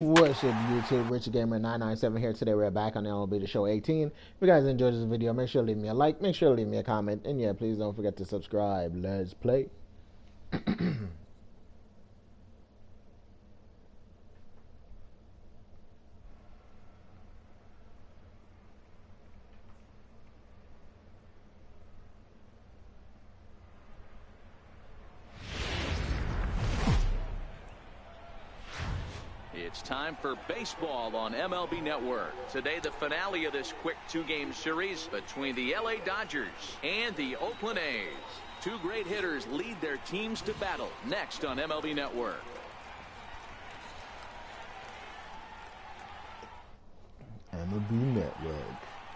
What's up, YouTube? Richard Gamer 997 here. Today we're back on MLB The Show 18. If you guys enjoyed this video, make sure to leave me a like, make sure to leave me a comment, and yeah, please don't forget to subscribe. Let's play. It's time for baseball on MLB Network. Today, the finale of this quick two-game series between the LA Dodgers and the Oakland A's. Two great hitters lead their teams to battle next on MLB Network. MLB Network.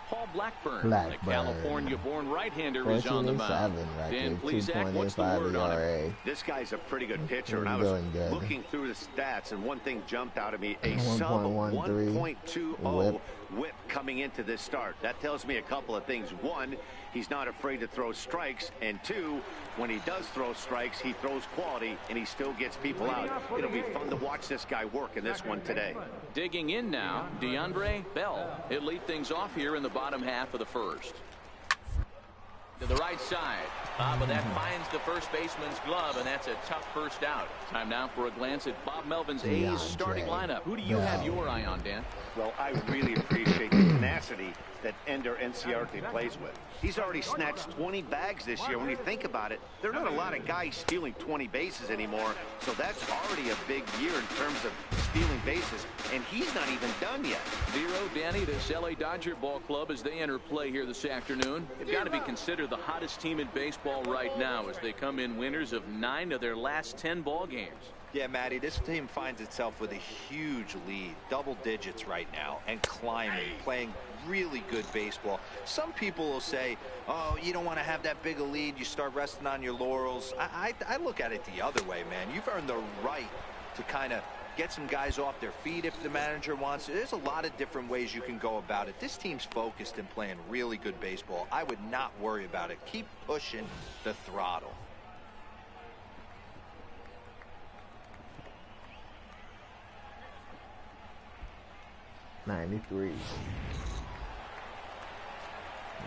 Paul Blackburn, the California-born right-hander, is on the mound. Dan Plesac, what's the word on him? This guy's a pretty good pitcher, and I was looking through the stats, and one thing jumped out at me, a sub 1.20 whip coming into this start. That tells me a couple of things. One, he's not afraid to throw strikes, and two, when he does throw strikes, he throws quality, and he still gets people out. It'll be fun to watch this guy work in this one today. Digging in now, DeAndre Bell. He'll lead things off here in the bottom half of the first. To the right side. But that finds the first baseman's glove, and that's a tough first out. Time now for a glance at Bob Melvin's A's starting lineup. Who do you have your eye on, Dan? Well, I really appreciate the tenacity that Ender Enciarte plays with. He's already snatched 20 bags this year. When you think about it, there are not a lot of guys stealing 20 bases anymore, so that's already a big year in terms of stealing bases, and he's not even done yet. Vero, Danny, this LA Dodger ball club as they enter play here this afternoon. They've got to be considered the hottest team in baseball right now as they come in winners of 9 of their last 10 ball games. Yeah, Matty, this team finds itself with a huge lead, double digits right now, and climbing, playing really good baseball. Some people will say, oh, you don't want to have that big a lead, you start resting on your laurels. I look at it the other way, man. You've earned the right to kind of get some guys off their feet if the manager wants to. There's a lot of different ways you can go about it. This team's focused and playing really good baseball. I would not worry about it. Keep pushing the throttle. '93. Need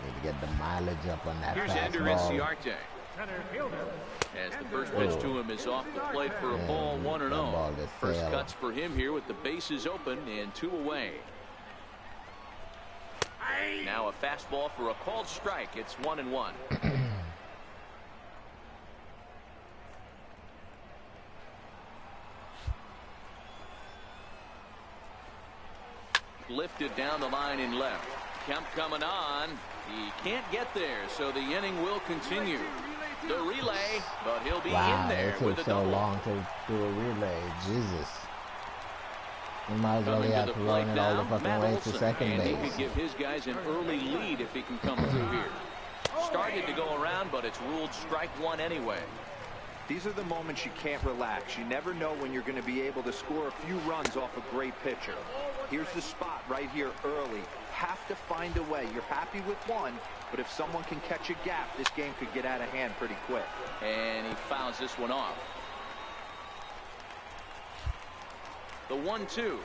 to get the mileage up on that. Here's Ender Enciarte. As the first pitch to him is off the plate for a ball, 1-0. First cuts for him here with the bases open and 2 away. Now a fastball for a called strike. It's 1-1. Lifted down the line in left. Kemp coming on. He can't get there, so the inning will continue. The relay, but he'll be in there with a double. It took so long to do a relay. Jesus. You might as well have to run it all the fucking way to second base. And he could give his guys an early lead if he can come through here. Started to go around, but it's ruled strike one anyway. These are the moments you can't relax. You never know when you're going to be able to score a few runs off a great pitcher. Here's the spot right here early. Have to find a way. You're happy with one, but if someone can catch a gap, this game could get out of hand pretty quick. And he fouls this one off. The 1-2.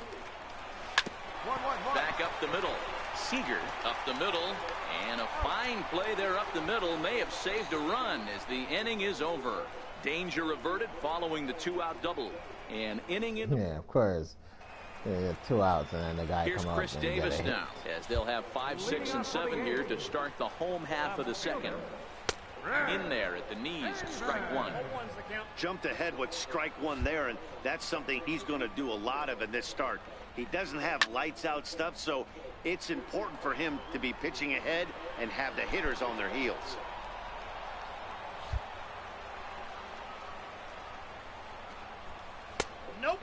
Back up the middle. Seager up the middle. And a fine play there up the middle may have saved a run as the inning is over. Danger averted following the 2-out double. And inning in the... Yeah, of course. 2 outs, and then the guy Here's come Chris up and Davis get a hit. now, as they'll have 5, 6, and 7 here to start the home half of the second. In there at the knees, strike one. Jumped ahead with strike one there, and that's something he's going to do a lot of in this start. He doesn't have lights out stuff, so it's important for him to be pitching ahead and have the hitters on their heels.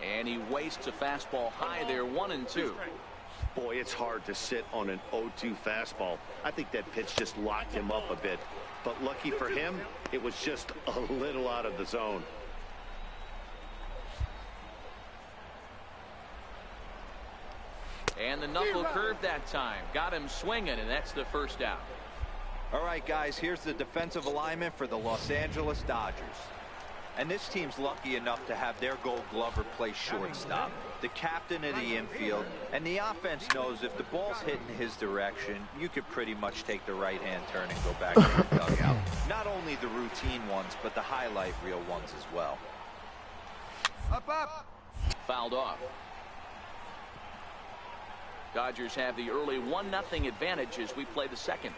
And he wastes a fastball high there, 1-2. Boy, it's hard to sit on an 0-2 fastball. I think that pitch just locked him up a bit. But lucky for him, it was just a little out of the zone. And the knuckle curve that time. Got him swinging, and that's the first out. All right, guys, here's the defensive alignment for the Los Angeles Dodgers. And this team's lucky enough to have their Gold Glover play shortstop, the captain of the infield, and the offense knows if the ball's hitting his direction, you could pretty much take the right-hand turn and go back to the dugout. Not only the routine ones, but the highlight reel ones as well. Up. Fouled off. Dodgers have the early 1-0 advantage as we play the second.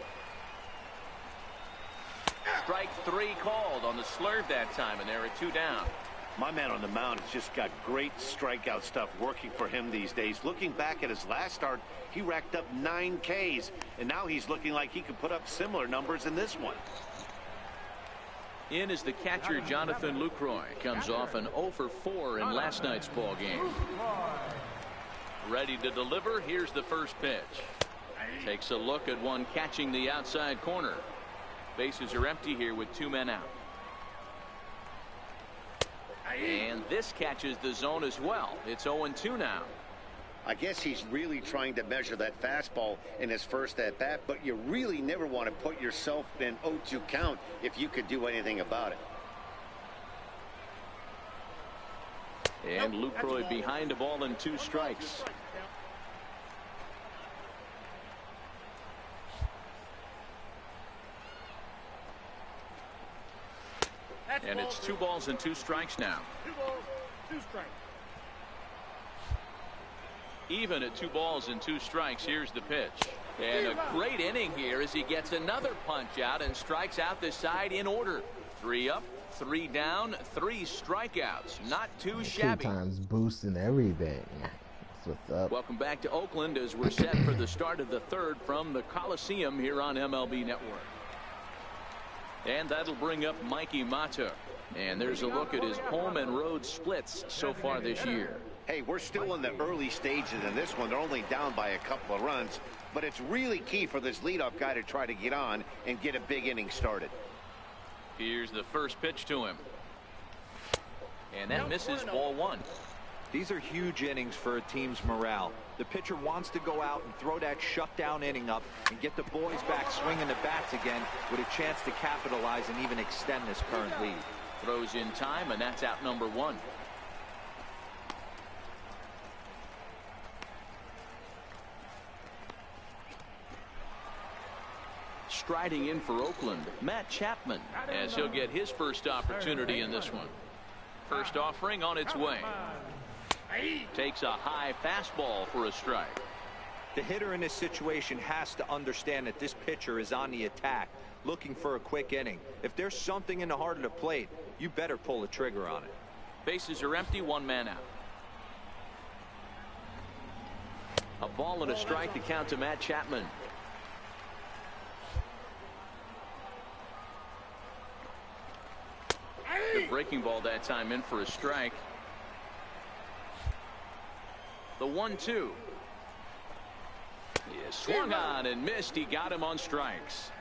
Strike 3 called on the slurve that time, and there are 2 down. My man on the mound has just got great strikeout stuff working for him these days. Looking back at his last start, he racked up 9 Ks, and now he's looking like he could put up similar numbers in this one. In is the catcher, Jonathan Lucroy. Comes off an 0 for 4 in last night's ball game. Ready to deliver. Here's the first pitch. Takes a look at one catching the outside corner. Bases are empty here with 2 men out. And this catches the zone as well. It's 0-2 now. I guess he's really trying to measure that fastball in his first at-bat, but you really never want to put yourself in an 0-2 count if you could do anything about it. And Lucroy behind a ball and 2 strikes. And it's 2 balls and 2 strikes now. 2 balls, 2 strikes. Even at 2 balls and 2 strikes. Here's the pitch. And a great inning here as he gets another punch out and strikes out the side in order. 3 up, 3 down, 3 strikeouts. Not too shabby. 2 times boosting everything. That's what's up. Welcome back to Oakland as we're set for the start of the 3rd from the Coliseum here on MLB Network. And that'll bring up Mikey Mata. And there's a look at his home and road splits so far this year. Hey, we're still in the early stages in this one. They're only down by a couple of runs, but it's really key for this leadoff guy to try to get on and get a big inning started. Here's the first pitch to him. And that misses ball 1. These are huge innings for a team's morale. The pitcher wants to go out and throw that shutdown inning up and get the boys back swinging the bats again with a chance to capitalize and even extend this current lead. Throws in time, and that's out number 1. Striding in for Oakland, Matt Chapman, as he'll get his first opportunity in this one. First offering on its way. Takes a high fastball for a strike. The hitter in this situation has to understand that this pitcher is on the attack, looking for a quick inning. If there's something in the heart of the plate, you better pull the trigger on it. Bases are empty, 1 man out. A ball and a strike to count to Matt Chapman. The breaking ball that time in for a strike. The 1-2. He is swung on and missed. He got him on strikes.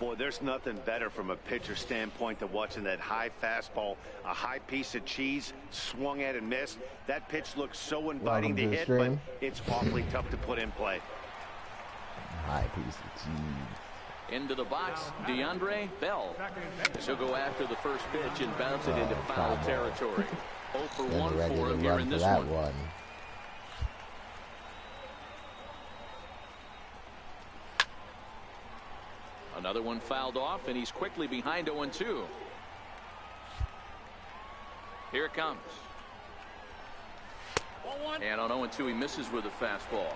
Boy, there's nothing better from a pitcher standpoint than watching that high fastball, a high piece of cheese, swung at and missed. That pitch looks so inviting to hit, but it's awfully tough to put in play. High piece of cheese. Into the box, DeAndre Bell. He'll go after the first pitch and bounce it into foul territory. 0 for 1 for him here in this one. Another one fouled off, and he's quickly behind 0-2. Here it comes. And on 0-2, he misses with a fastball.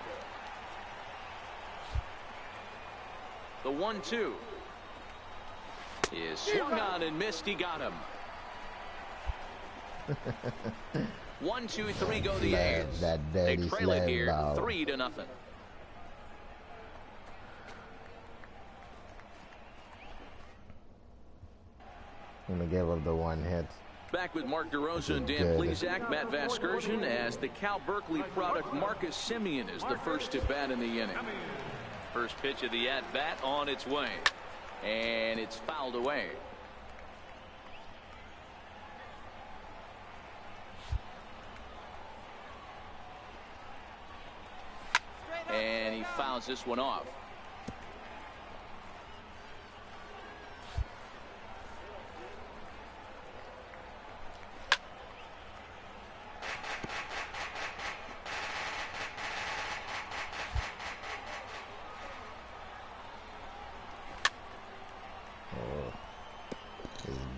The 1-2 is swung on and missed. He got him. 1, 2, 3 go the A's. They trail it here 3-0. I'm gonna give up the 1 hit. Back with Mark DeRosa and Dan Plesac, Matt Vasgersian, as the Cal Berkeley product Marcus Semien is the first to bat in the inning. First pitch of the at-bat on its way. And it's fouled away. And he fouls this one off.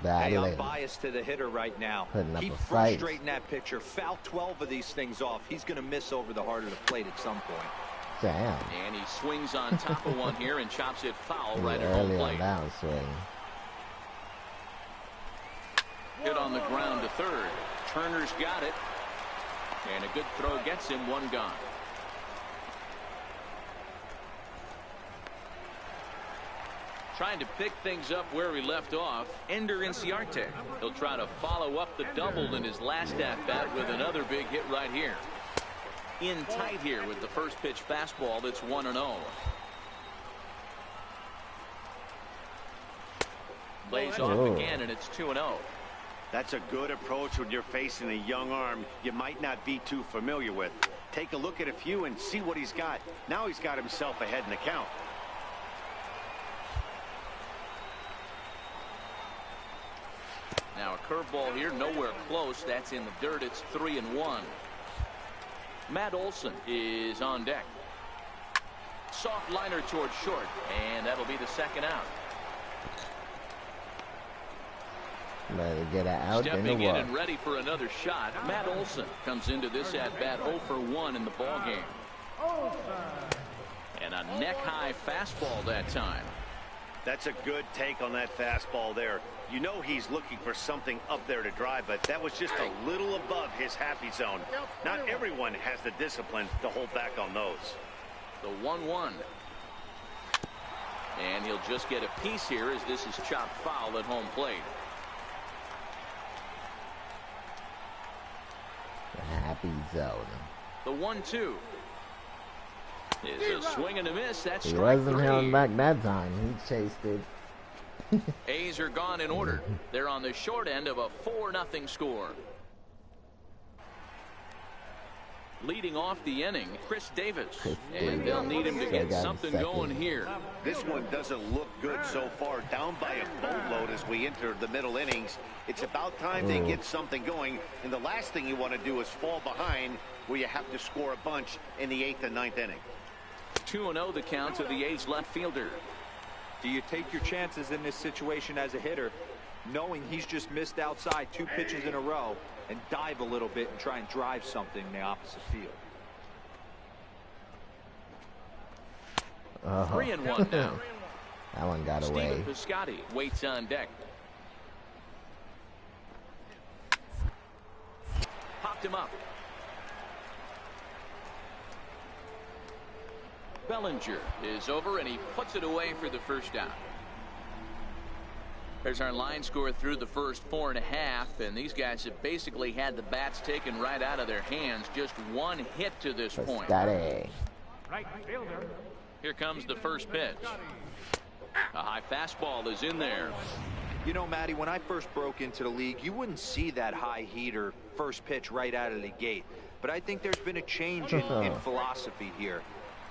Hey, I'm biased to the hitter right now. Keep frustrating that pitcher. Foul 12 of these things off. He's going to miss over the heart of the plate at some point. Damn. And he swings on top of one here and chops it foul right at home plate. Hit on the ground to third. Turner's got it. And a good throw gets him one gone. Trying to pick things up where he left off, Ender Inciarte. He'll try to follow up the double in his last at-bat with another big hit right here. In tight here with the first pitch fastball that's 1-0. Lays off again, and it's 2-0. That's a good approach when you're facing a young arm you might not be too familiar with. Take a look at a few and see what he's got. Now he's got himself ahead in the count. Now a curveball here, nowhere close. That's in the dirt. It's 3-1. Matt Olson is on deck. Soft liner towards short, and that'll be the second out. Better get it out. Stepping in and ready for another shot. Matt Olson comes into this at bat 0 for 1 in the ball game. And a neck-high fastball that time. That's a good take on that fastball there. You know he's looking for something up there to drive, but that was just a little above his happy zone. Not everyone has the discipline to hold back on those. The 1-1. And he'll just get a piece here as this is chopped foul at home plate. Happy zone. The 1-2 is a swing and a miss. That's he strike wasn't 3. held back that time. He chased it. A's are gone in order. They're on the short end of a 4-0 score. Leading off the inning, Chris Davis. And they'll need him to get something going here. This one doesn't look good so far. Down by a boatload as we enter the middle innings. It's about time they get something going. And the last thing you want to do is fall behind where you have to score a bunch in the 8th and 9th inning. 2-0 the count to the A's left fielder. Do you take your chances in this situation as a hitter, knowing he's just missed outside 2 pitches in a row, and dive a little bit and try and drive something in the opposite field? 3-1 now. That one got away. Steven Piscotty waits on deck. Popped him up. Bellinger is over, and he puts it away for the first down. There's our line score through the first 4.5, and these guys have basically had the bats taken right out of their hands. Just one hit to this point. Right fielder. Here comes the first pitch. A high fastball is in there. You know, Matty, when I first broke into the league, you wouldn't see that high heater first pitch right out of the gate. But I think there's been a change in philosophy here.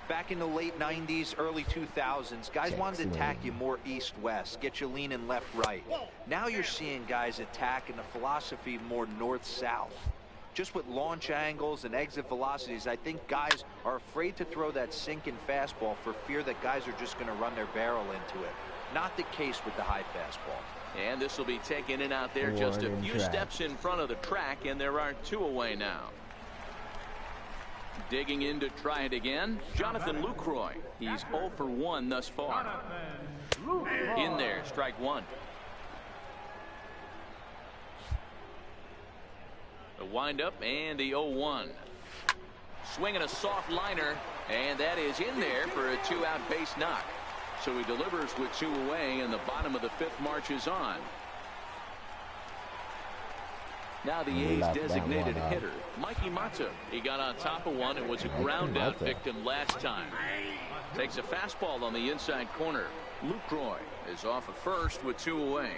Back in the late 90s, early 2000s, guys wanted to attack you more east-west, get you leaning left-right. Now you're seeing guys attack in the philosophy more north-south. Just with launch angles and exit velocities, I think guys are afraid to throw that sinking fastball for fear that guys are just going to run their barrel into it. Not the case with the high fastball. And this will be taken in out there just a few steps in front of the track, and there are 2 away now. Digging in to try it again, Jonathan Lucroy. He's 0 for 1 thus far. In there, strike 1. The windup and the 0-1. Swinging a soft liner, and that is in there for a 2-out base knock. So he delivers with 2 away, and the bottom of the 5th marches on. Now the A's designated hitter, Mikey Mata. He got on top of one and was a ground out victim last time. Takes a fastball on the inside corner. Lucroy is off of first with 2 away.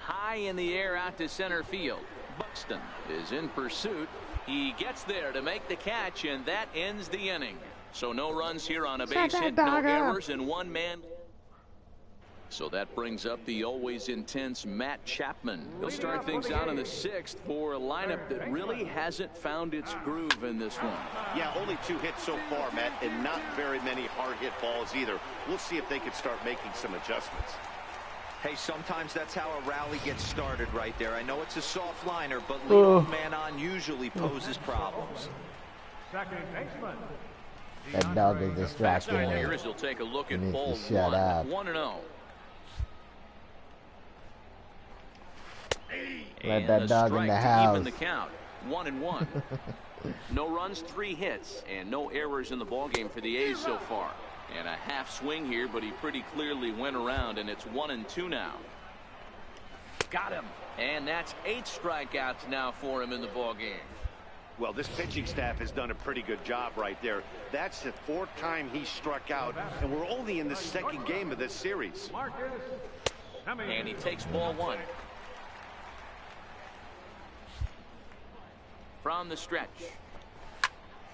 High in the air out to center field. Buxton is in pursuit. He gets there to make the catch, and that ends the inning. So no runs here on a base hit, no errors, and 1 man. So that brings up the always intense Matt Chapman. He'll start things out in the 6th for a lineup that really hasn't found its groove in this one. Yeah, only 2 hits so far, Matt, and not very many hard hit balls either. We'll see if they can start making some adjustments. Hey, sometimes that's how a rally gets started right there. I know it's a soft liner, but leadoff man on usually poses problems. Second baseman. That dog is distracting me. Here is he'll take a look at You need ball to shut up. 1-0. Let that dog in the house. Even the count. 1-1. No runs, 3 hits, and no errors in the ballgame for the A's so far. And a half swing here, but he pretty clearly went around, and it's 1-2 now. Got him. And that's 8 strikeouts now for him in the ballgame. Well, this pitching staff has done a pretty good job right there. That's the 4th time he struck out, and we're only in the 2nd game of this series. And he takes ball 1. From the stretch.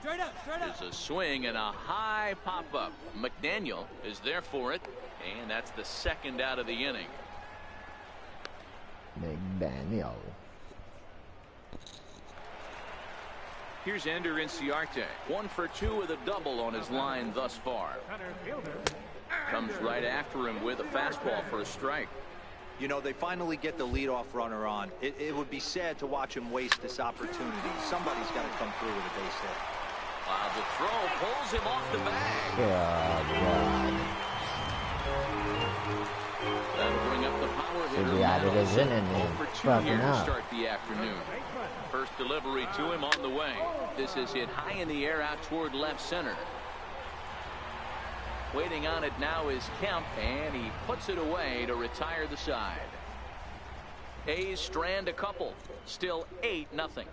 Straight up, straight up. There's a swing and a high pop-up. McDaniel is there for it, and that's the 2nd out of the inning. McDaniel. Here's Ender Inciarte. 1 for 2 with a double on his line thus far. Comes right after him with a fastball for a strike. You know, they finally get the leadoff runner on. It would be sad to watch him waste this opportunity. Somebody's got to come through with a base hit. The throw pulls him off the bag. God. That'll bring up the power hitter. Should be out of his inning, for 2 fucking here to up. start the afternoon. First delivery to him on the way. This is hit high in the air out toward left center. Waiting on it now is Kemp, and he puts it away to retire the side. A's strand a couple. Still 8-0.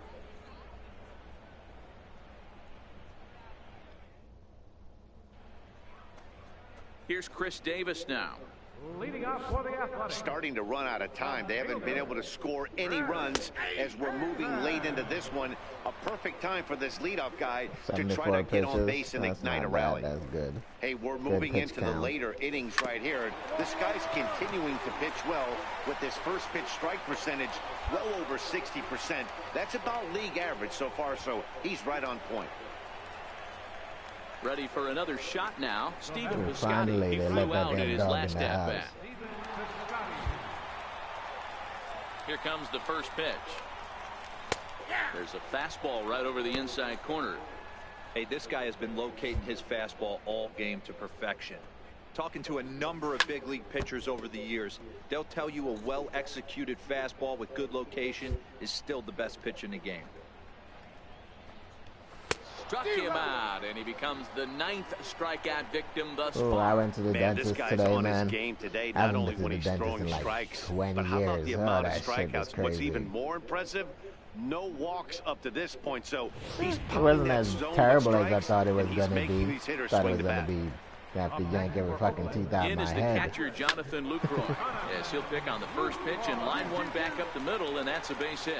Here's Chris Davis now. Leading off for the Athletics. Starting to run out of time. They haven't been able to score any runs as we're moving late into this one. A perfect time for this leadoff guy to try to get on base and ignite a rally. That's good. Hey, we're moving into the later innings right here. This guy's continuing to pitch well with his first pitch strike percentage well over 60%. That's about league average so far, so he's right on point. Ready for another shot now. Stephen Piscotty. Finally, He they flew let that out in damn his dog last in the house. at-bat. Here comes the first pitch. There's a fastball right over the inside corner. Hey, this guy has been locating his fastball all game to perfection. Talking to a number of big league pitchers over the years, they'll tell you a well-executed fastball with good location is still the best pitch in the game. Struck him out, and he becomes the 9th strikeout victim thus Oh, far. I went to the dentist this guy's today, on man. his game today, I not haven't only been to when the he's dentist throwing in like strikes, 20 but how about years. the Oh, amount of that shit was strikeouts? What's crazy. even more impressive, no walks up to this point. So he's It wasn't as terrible as I thought it was going to be. These hitters Thought it swing was the going bat. to be. You have to yank every fucking teeth out of In my is the head. catcher, Jonathan Lucroy. As he'll pick on the first pitch and line one back up the middle, and that's a base hit.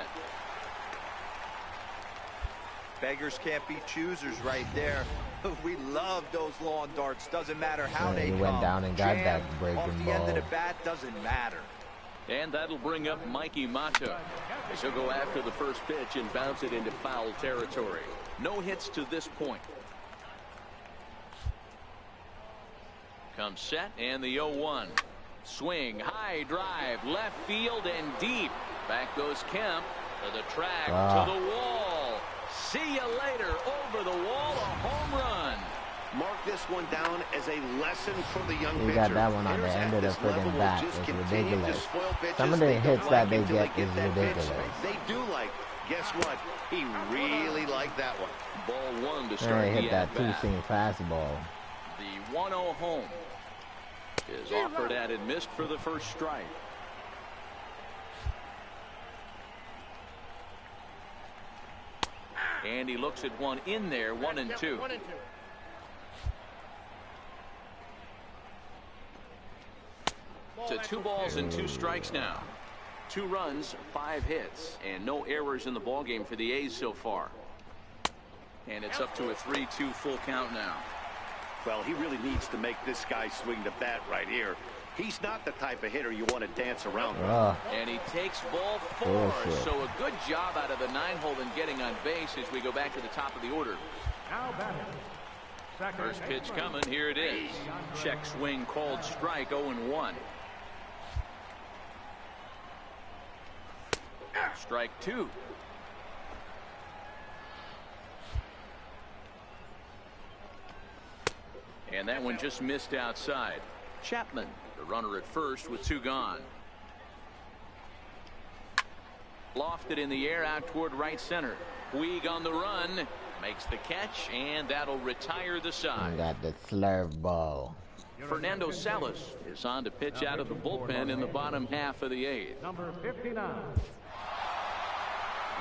Beggars can't be choosers right there. We love those lawn darts. Doesn't matter how Yeah, they he come. went down and got that Jammed breaking off the end of ball. the bat doesn't matter. And that'll bring up Mikey Mata. As he'll go after the first pitch and bounce it into foul territory. No hits to this point. Comes set and the 0-1. Swing, high drive, left field and deep. Back goes Kemp to the track, to the wall. See you later. Over the wall, a home run. Mark this one down as a lesson for the young pitcher. He got that one on the Hitters end at of the this level friggin' will bat. just It's continue to ridiculous. spoil pitches. Some of the They hits don't that like they until get is that pitch ridiculous. they do like. Guess what? He really liked that one. Ball one to And start he the hit that at-bat. two-seam fastball. The 1-0 home is offered at and missed for the first strike. And he looks at one in there, 1-2. To 2 balls and 2 strikes now. 2 runs, 5 hits, and no errors in the ballgame for the A's so far. And it's up to a 3-2 full count now. Well, he really needs to make this guy swing the bat right here. He's not the type of hitter you want to dance around with. And he takes ball 4. Bullshit. So a good job out of the 9-hole in getting on base as we go back to the top of the order. Now batting. Second First pitch baseman. coming. Here it is. Check swing called strike, 0-1. Strike 2. And that one just missed outside. Chapman, the runner at first with 2 gone. Lofted in the air out toward right center. Puig on the run. Makes the catch, and that'll retire the side. Got the slurve ball. Fernando Salas is on to pitch out of the bullpen in the bottom half of the 8th. Number 59.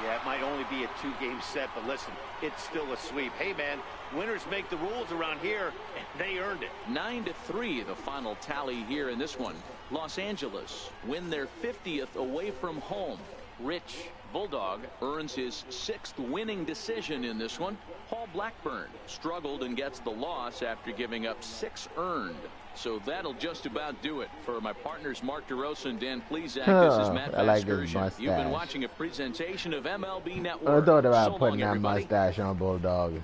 Yeah, it might only be a 2-game set, but listen, it's still a sweep. Hey, man, winners make the rules around here, and they earned it. 9-3, the final tally here in this one. Los Angeles win their 50th away from home. Rich Bulldog earns his 6th winning decision in this one. Paul Blackburn struggled and gets the loss after giving up 6 earned. So that'll just about do it for my partners Mark DeRosa and Dan Plesac. This is Matt Vasgersian. You've been watching a presentation of MLB Network. I thought about so putting long, that everybody. mustache on Bulldog.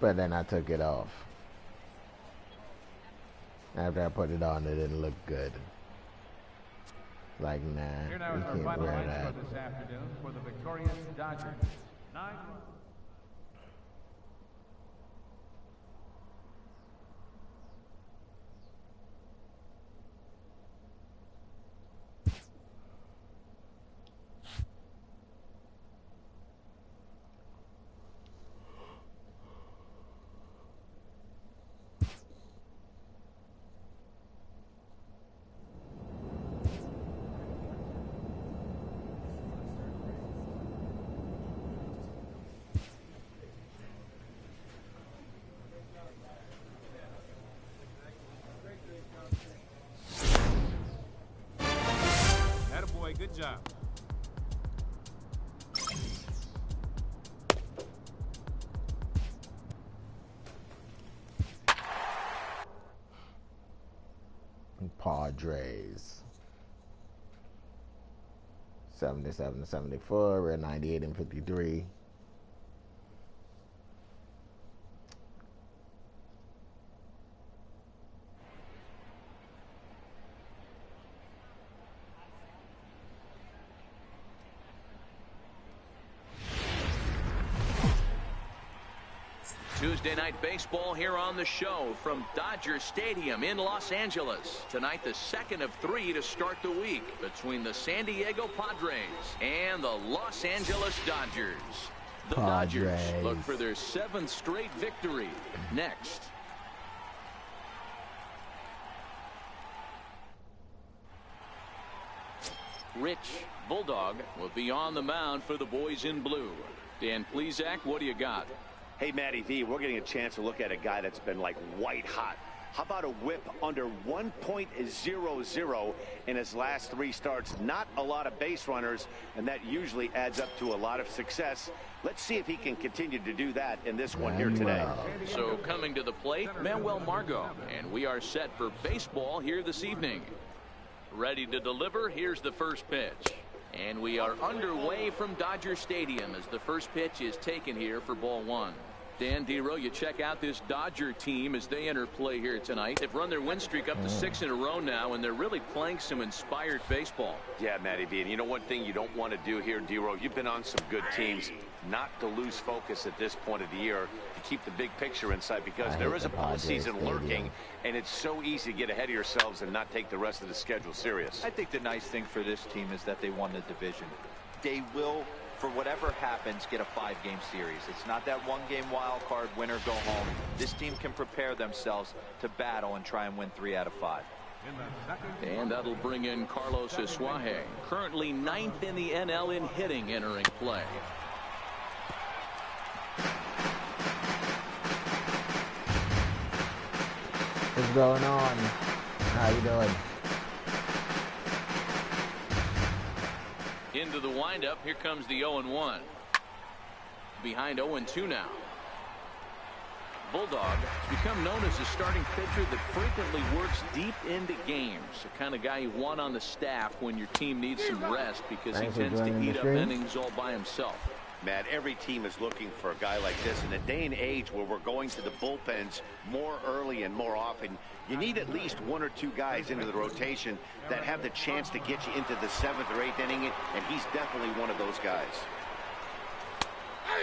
But then I took it off. After I put it on, it didn't look good. Like, nah, Here now you is our can't final wear line that. for this afternoon for the victorious Dodgers. 9. Attaboy, good job. Padres. 77-74. We're 98-53. Tuesday night baseball here on the show from Dodger Stadium in Los Angeles. Tonight, the 2nd of 3 to start the week between the San Diego Padres and the Los Angeles Dodgers. The Dodgers look for their 7th straight victory next. Rich Bulldog will be on the mound for the boys in blue. Dan Plesac, what do you got? Hey, Matty V, we're getting a chance to look at a guy that's been like white hot. How about a whip under 1.00 in his last 3 starts? Not a lot of base runners, and that usually adds up to a lot of success. Let's see if he can continue to do that in this one here today. So coming to the plate, Manuel Margot, and we are set for baseball here this evening. Ready to deliver, here's the first pitch. And we are underway from Dodger Stadium as the first pitch is taken here for ball 1. Dan Dero, you check out this Dodger team as they enter play here tonight. They've run their win streak up to 6 in a row now, and they're really playing some inspired baseball. Yeah, Matty V, and you know one thing you don't want to do here, Dero, you've been on some good teams, not to lose focus at this point of the year, to keep the big picture in sight, because there is a postseason lurking, and it's so easy to get ahead of yourselves and not take the rest of the schedule serious. I think the nice thing for this team is that they won the division. They will, for whatever happens, get a 5-game series. It's not that 1-game wild card, win or go home. This team can prepare themselves to battle and try and win 3 out of 5. And that'll bring in Carlos Isuaje, currently 9th in the NL in hitting, entering play. What's going on? How you doing? Into the windup, here comes the 0-1. Behind 0-2 now. Bulldog has become known as a starting pitcher that frequently works deep into games. The kind of guy you want on the staff when your team needs some rest, because he tends to eat up innings all by himself. Matt, every team is looking for a guy like this. In a day and age where we're going to the bullpens more early and more often, you need at least 1 or 2 guys into the rotation that have the chance to get you into the 7th or 8th inning, and he's definitely one of those guys.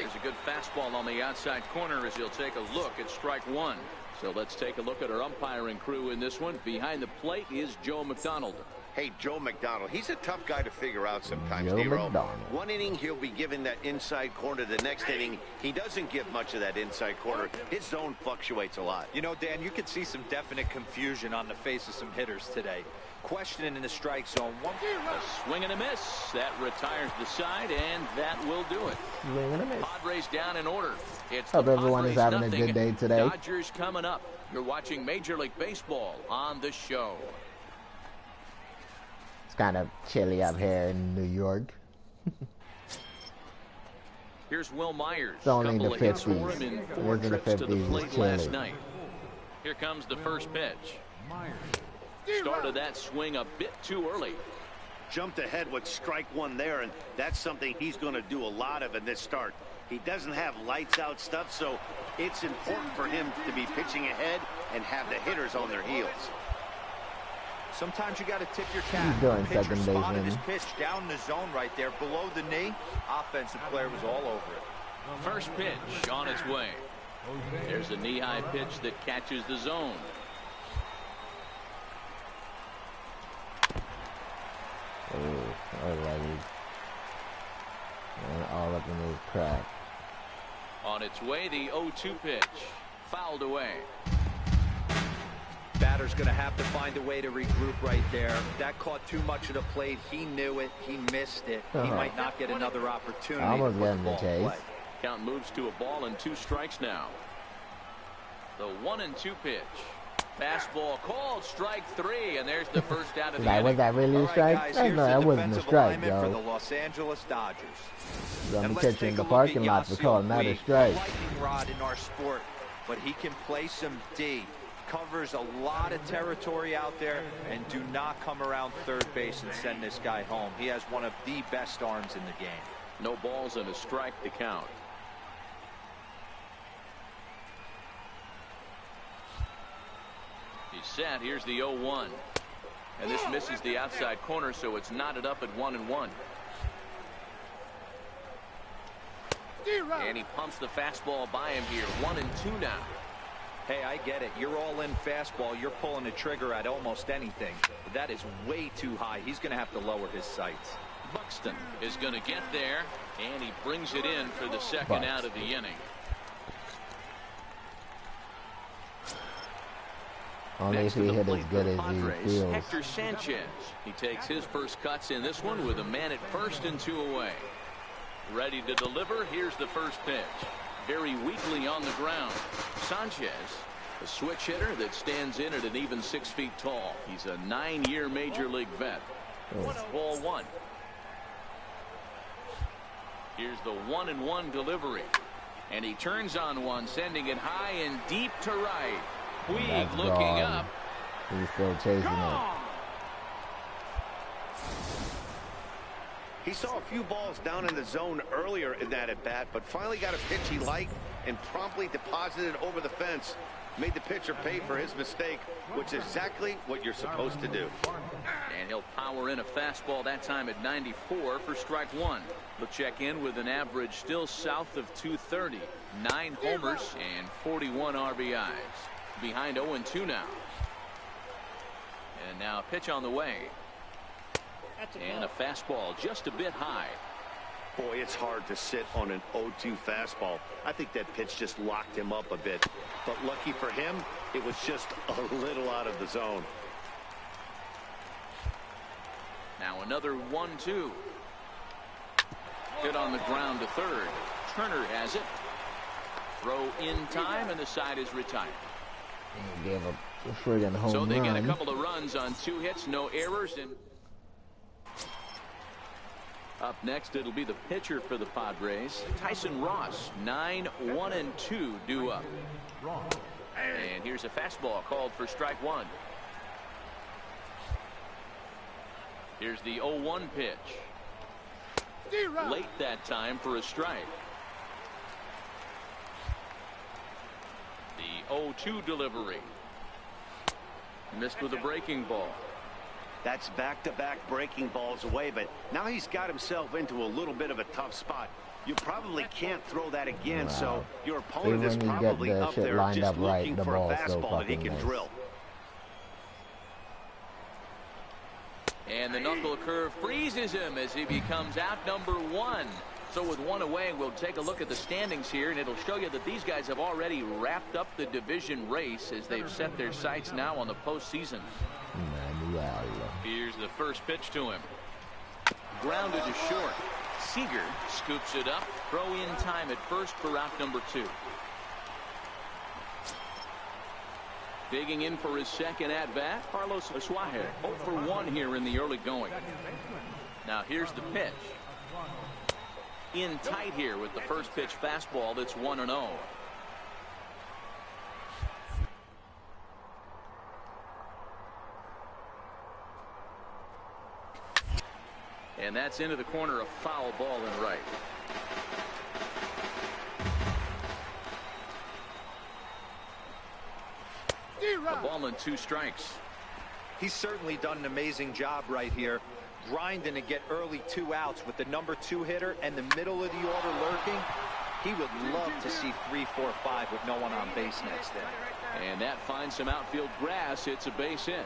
There's a good fastball on the outside corner as he'll take a look at strike 1. So let's take a look at our umpiring crew in this one. Behind the plate is Joe McDonald. Hey, Joe McDonald, he's a tough guy to figure out sometimes, Joe Nero. McDonald. One inning, he'll be given that inside corner. The next inning, he doesn't give much of that inside corner. His zone fluctuates a lot. You know, Dan, you could see some definite confusion on the face of some hitters today. Questioning in the strike zone. A swing and a miss. That retires the side, and that will do it. Swing and a miss. Padres down in order. It's Hope the everyone is Padres having a good day today. Dodgers coming up. You're watching Major League Baseball on the show. It's kind of chilly up here in New York. Here's Will Myers. It's only in the Couple of hits 50s. for him in It 4 was in the trips to the 50s. plate It's last chilly. night. Here comes the first pitch. Started that swing a bit too early. Jumped ahead with strike 1 there, and that's something he's going to do a lot of in this start. He doesn't have lights out stuff, so it's important for him to be pitching ahead and have the hitters on their heels. Sometimes you got to tip your cap. He's doing Pitcher second spotted baseman. his pitch down in the zone right there below the knee. Offensive player was all over it. First pitch on its way. There's a knee-high pitch that catches the zone. Oh, I like it. And all up in his crack. On its way, the 0-2 pitch. Fouled away. Batter's going to have to find a way to regroup right there. That caught too much of the plate. He knew it. He missed it. He might not get another opportunity. Almost to put getting the the ball in chase. play. Count moves to a ball and 2 strikes now. The 1-2 pitch. Fastball called, strike 3, and there's the first out of the Was inning. that really All a right, strike? guys, No, here's the that wasn't a defensive strike, alignment for the yo. Los Angeles Dodgers. Gonna And be let's catching take in a the look parking at lot for Yasiel calling that a Puig, strike. lightning rod in our sport, but he can play some D. Covers a lot of territory out there, and do not come around third base and send this guy home. He has one of the best arms in the game. No balls and a strike to count. He's set. Here's the 0-1. And this misses the outside corner, so it's knotted up at 1-1. And he pumps the fastball by him here. 1-2 now. Hey, I get it. You're all in fastball. You're pulling the trigger at almost anything. But that is way too high. He's going to have to lower his sights. Buxton is going to get there, and he brings it in for the second out of the inning. Only if Next to he the hit plate as for good the as he Padres, feels. Hector Sanchez. He takes his first cuts in this one with a man at first and 2 away. Ready to deliver. Here's the first pitch. Very weakly on the ground. Sanchez, a switch hitter that stands in at an even 6 feet tall. He's a 9-year major league vet. Ball 1. Here's the 1-1 delivery. And he turns on one, sending it high and deep to right. Puig That's looking gone. up. He's still chasing it. He saw a few balls down in the zone earlier in that at-bat, but finally got a pitch he liked and promptly deposited it over the fence. Made the pitcher pay for his mistake, which is exactly what you're supposed to do. And he'll power in a fastball that time at 94 for strike 1. He'll check in with an average still south of 230. 9 homers and 41 RBIs. Behind 0-2 now. And now a pitch on the way. And a fastball just a bit high. Boy, it's hard to sit on an 0-2 fastball. I think that pitch just locked him up a bit. But lucky for him, it was just a little out of the zone. Now another 1-2. Hit on the ground to third. Turner has it. Throw in time, and the side is retired. He gave a friggin' home So they run. get a couple of runs on 2 hits, no errors. And up next, it'll be the pitcher for the Padres, Tyson Ross. 9-1-2 due up. And here's a fastball called for strike 1. Here's the 0-1 pitch. Late that time for a strike. The 0-2 delivery. Missed with a breaking ball. That's back-to-back breaking balls away, but now he's got himself into a little bit of a tough spot. You probably can't throw that again, wow. So your opponent is probably up there just looking for a fastball that he can drill. And the knuckle curve freezes him as he becomes out number 1. So with 1 away, we'll take a look at the standings here, and it'll show you that these guys have already wrapped up the division race as they've set their sights now on the postseason. Here's the first pitch to him. Grounded to short. Seager scoops it up. Throw in time at first for out number 2. Digging in for his second at-bat, Carlos Asuaje, 0 for 1 here in the early going. Now here's the pitch. In tight here with the first pitch fastball that's 1-0. And that's into the corner, a foul ball and right. A ball and 2 strikes. He's certainly done an amazing job right here, grinding to get early 2 outs with the number 2 hitter and the middle of the order lurking. He would love to see 3, 4, 5 with no one on base next inning. And that finds some outfield grass. It's a base hit.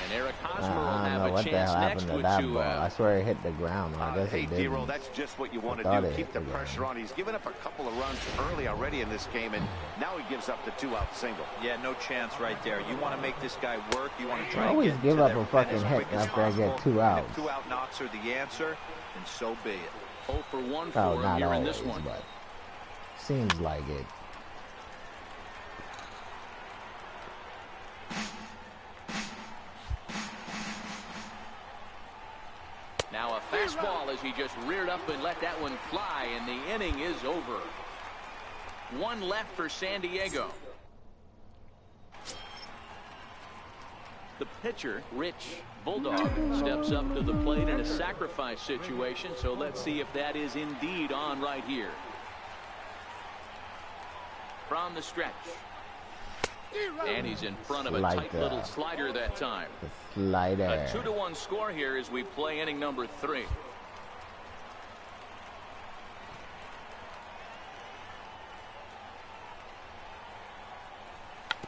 And Eric Hosmer will have a chance next with 2 outs. I swear it hit the ground. I guess it didn't. D-Roll, that's just what you want to do. Keep the pressure on. He's given up a couple of runs early already in this game, and now he gives up the 2-out single. Yeah, no chance right there. You want to make this guy work. You want to try to get give up a fucking hit after I get 2 outs. If 2-out knocks are the answer, and so be it. 0 for 1 for him here in this one. But seems like it. Now a fastball as he just reared up and let that one fly, and the inning is over. 1 left for San Diego. The pitcher, Rich Bulldog, steps up to the plate in a sacrifice situation, so let's see if that is indeed on right here. From the stretch. And he's in front of a tight little slider that time. Slider. A 2-1 score here as we play inning number 3.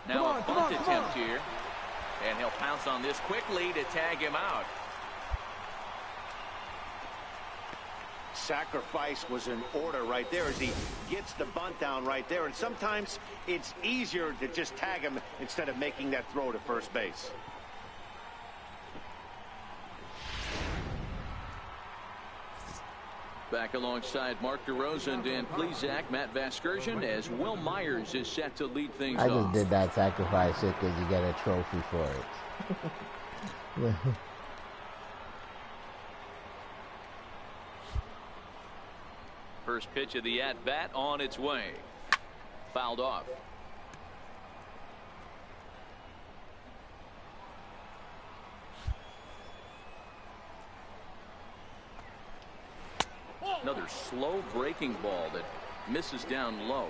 Now a bunt attempt here. And he'll pounce on this quickly to tag him out. Sacrifice was in order right there as he gets the bunt down right there, and sometimes it's easier to just tag him instead of making that throw to first base. Back alongside Mark DeRosa, Dan Plesac, Matt Vasgersian, as Will Myers is set to lead things off. I just did that sacrifice it because you get a trophy for it. First pitch of the at-bat on its way. Fouled off. Another slow breaking ball that misses down low.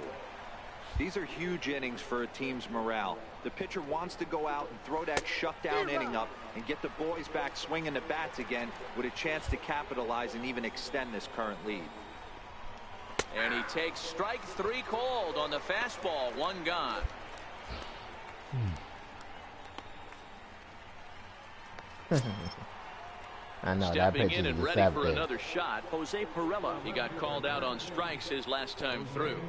These are huge innings for a team's morale. The pitcher wants to go out and throw that shutdown inning up and get the boys back swinging the bats again with a chance to capitalize and even extend this current lead. And he takes strike 3 called on the fastball. 1 gone. I know Stepping in and ready for another shot, Jose Pirela. He got called out on strikes his last time through.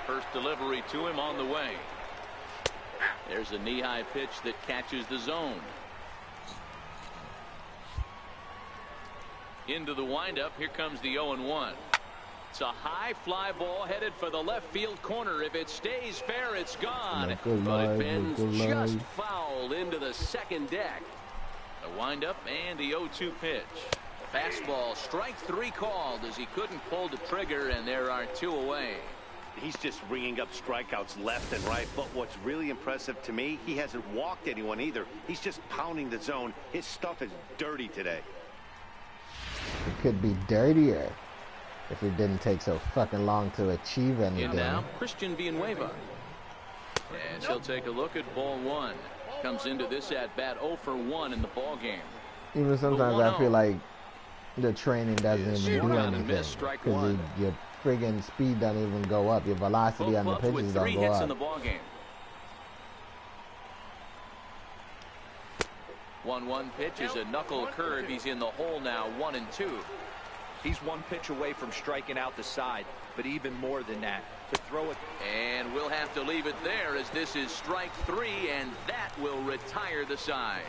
First delivery to him on the way. There's a knee-high pitch that catches the zone. Into the windup. Here comes the 0-1. It's a high fly ball headed for the left field corner. If it stays fair, it's gone. But it bends just fouled into the second deck. The windup and the 0-2 pitch. Fastball, strike 3 called as he couldn't pull the trigger, and there are 2 away. He's just ringing up strikeouts left and right, but what's really impressive to me, he hasn't walked anyone either. He's just pounding the zone. His stuff is dirty today. It could be dirtier if it didn't take so fucking long to achieve anything. And now, Christian Villanueva. And she'll take a look at ball one. Comes into this at-bat 0 for 1 in the ball game. Even sometimes I feel like the training doesn't even do anything. Because your friggin' speed doesn't even go up. Your velocity on the pitches don't go up. In the ball game. 1-1 pitch is a knuckle curve. He's in the hole now, 1-2. He's one pitch away from striking out the side, but even more than that, to throw it. And we'll have to leave it there as this is strike 3, and that will retire the side.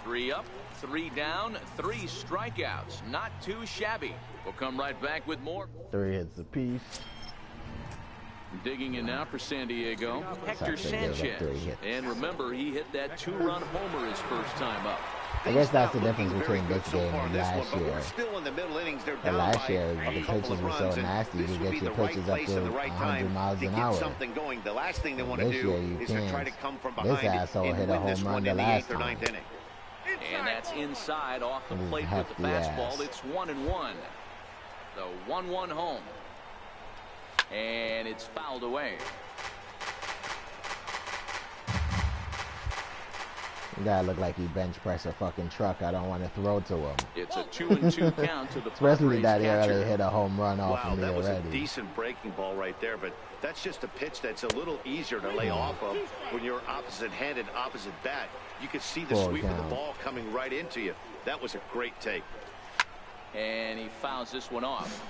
3 up, 3 down, 3 strikeouts. Not too shabby. We'll come right back with more. 3 hits apiece. Digging in now for San Diego, Hector Sanchez. And remember, he hit that 2-run homer his first time up. I guess that's the difference between this game and last year. And last year, the pitches were so nasty, you could get your pitches up to 100 miles an hour. The last thing they want to do is to try to come from behind. This asshole hit a home run the last time. And that's inside off the plate with the fastball. It's 1-1. The 1-1 home. And it's fouled away. The guy looked like he bench pressed a fucking truck. I don't want to throw to him. It's a 2-2 count to the especially that he already hit a home run off of me that was already. A decent breaking ball right there, but that's just a pitch that's a little easier to lay off of when you're opposite-handed, opposite bat. You could see the sweep of the ball coming right into you. That was a great take. And he fouls this one off.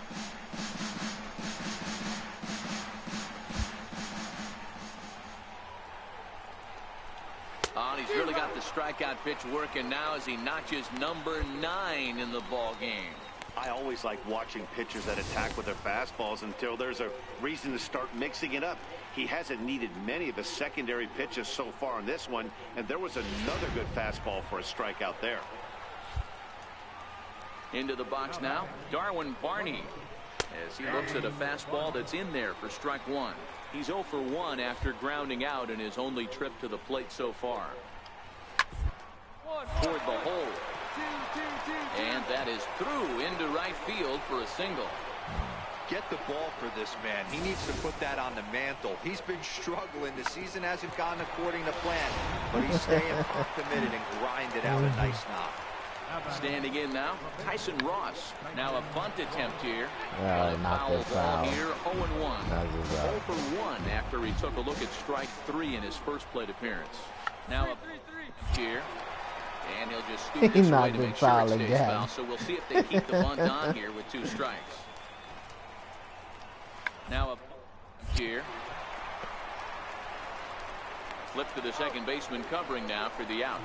He's really got the strikeout pitch working now as he notches number 9 in the ball game. I always like watching pitchers that attack with their fastballs until there's a reason to start mixing it up. He hasn't needed many of his secondary pitches so far in this one, and there was another good fastball for a strikeout there. Into the box now, Darwin Barney, as he looks at a fastball that's in there for strike 1. He's 0 for 1 after grounding out in his only trip to the plate so far. Toward the hole. And that is through into right field for a single. Get the ball for this man. He needs to put that on the mantle. He's been struggling. The season hasn't gone according to plan, but he's staying committed and grinded out a nice knock. Standing in now, Tyson Ross. Now a bunt attempt here. Not this foul. Here, 0-1. 0 for 1 after he took a look at strike 3 in his first plate appearance. Now a here. And he'll just scoop this away to make sure it stays foul. So we'll see if they keep the bunt on here with 2 strikes. Now a here. Flip to the second baseman covering now for the out.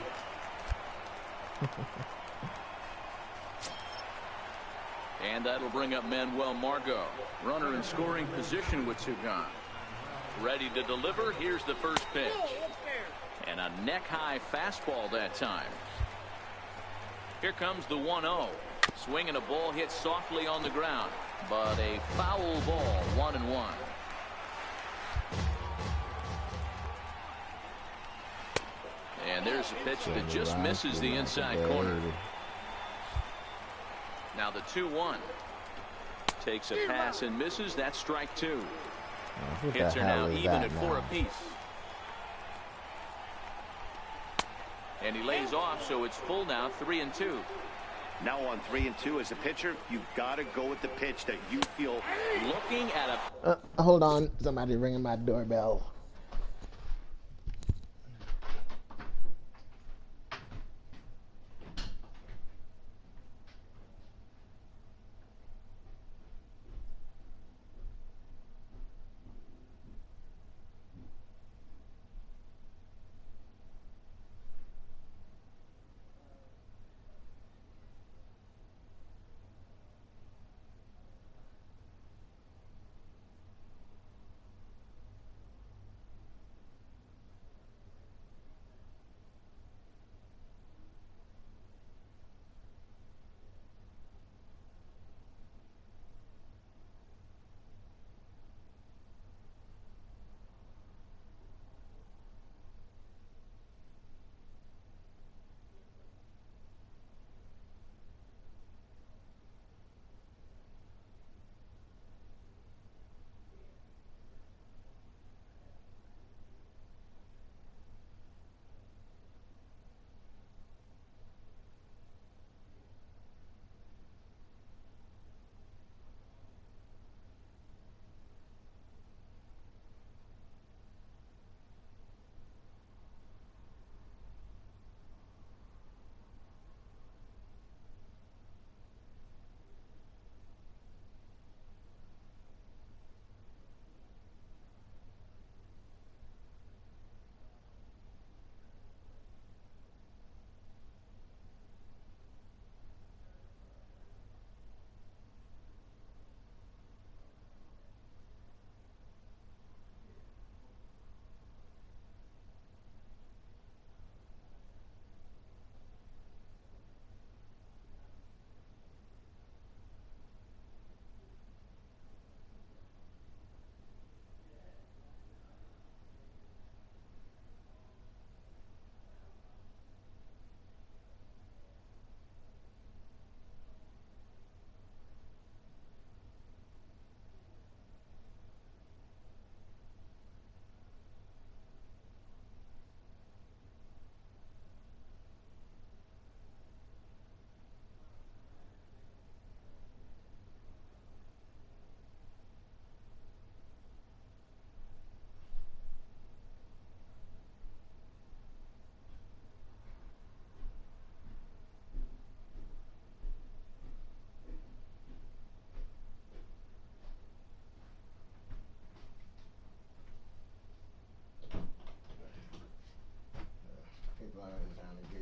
And that'll bring up Manuel Margot. Runner in scoring position with 2 gone. Ready to deliver. Here's the first pitch. And a neck-high fastball that time. Here comes the 1-0. Swinging a ball hit softly on the ground. But a foul ball, 1-1. And there's a pitch that just misses the inside corner. Now the 2-1. Takes a pass and misses. That's strike 2. Hits are now even at 4 apiece. And he lays off, so it's full now, 3-2. Now on 3-2 as a pitcher, you've got to go with the pitch that you feel. Looking at a... hold on. Somebody ringing my doorbell.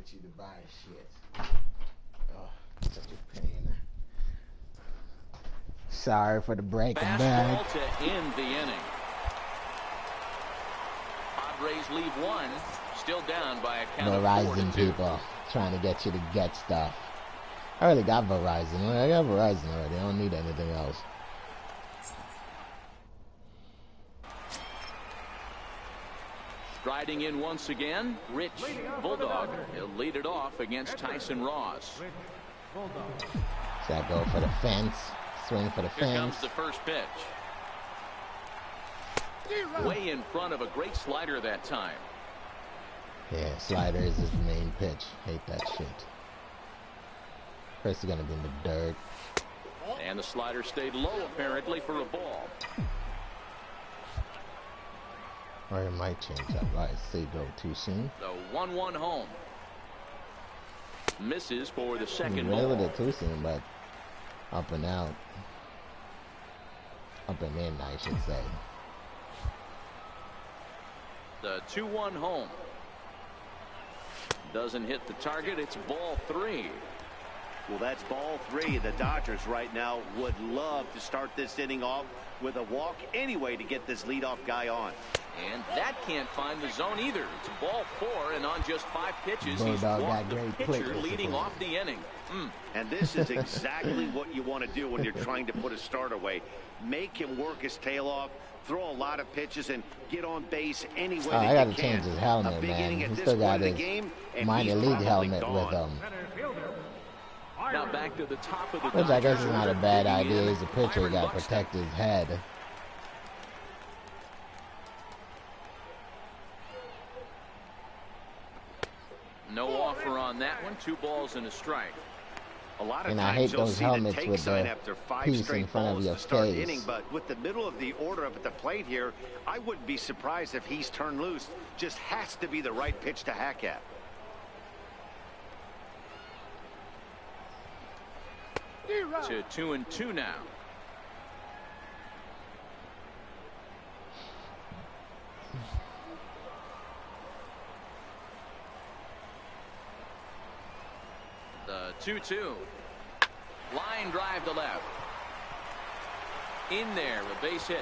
get you to buy shit. Oh, such a pain. Sorry for the breaking bad. Fastball to end the inning. Padres leave one, still down by a count of 4-2. Verizon people trying to get you to get stuff. I already got Verizon. I got Verizon already. I don't need anything else. Striding in once again, Rich Bulldog. He'll lead it off against Tyson Ross. Does that go for the fence? Swing for the Here fence. comes the first pitch. Way in front of a great slider that time. Yeah, slider is his main pitch. Hate that shit. First, is gonna be in the dirt. And the slider stayed low apparently for a ball. Or it might change up. I say go too soon. The 1-1 home. Misses for the second Really ball. with it too soon, but up and out. Up and in, I should say. The 2-1 home. Doesn't hit the target. It's ball 3. Well, that's ball 3. The Dodgers right now would love to start this inning off with a walk anyway to get this leadoff guy on. And that can't find the zone either. It's ball 4, and on just 5 pitches, Bulldog he's got walked the great pitcher plate leading discipline. off the inning. And this is exactly what you want to do when you're trying to put a starter away. Make him work his tail off, throw a lot of pitches, and get on base any way that I gotta you change can. his helmet, A big man. inning at He this still got point of the his game, and minor he's league probably helmet gone. with him. Now back to the top of the Which I guess Dodgers is not a order. bad Digging idea. in, He's a pitcher. You Byron gotta Buxton. protect his head. No offer on that one. 2 balls and a strike. A lot of And times I hate you'll those see the helmets take with sign the after 5 piece in straight front of balls your to start the face. inning, but with the middle of the order up at the plate here, I wouldn't be surprised if he's turned loose. Just has to be the right pitch to hack at. To 2-2 now. The 2-2. Line drive to left. In there, a base hit.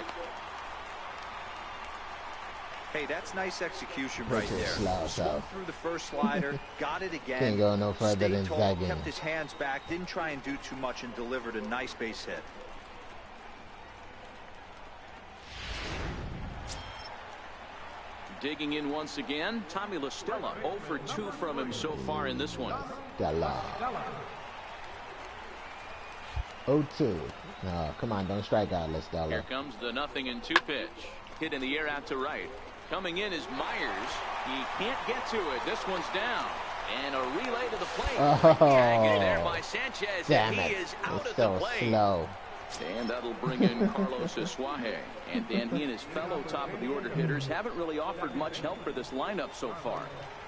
Hey, that's nice execution right Pitcher there. slow, Swung so. through the first slider, got it again. Can't go no further stayed than tall, second. kept his hands back, didn't try and do too much, and delivered a nice base hit. Digging in once again, Tommy La Stella. 0 for 2 from him so far in this one. Della. 0-2. No, come on, don't strike out, Here Stella. comes the 0-2 pitch. Hit in the air out to right. Coming in is Myers. He can't get to it. This one's down. And a relay to the plate. Oh, Tagged there by Sanchez. damn and he it. is out It's at the so plate. slow. And that'll bring in Carlos Asuaje. And Dan, he and his fellow top of the order hitters haven't really offered much help for this lineup so far.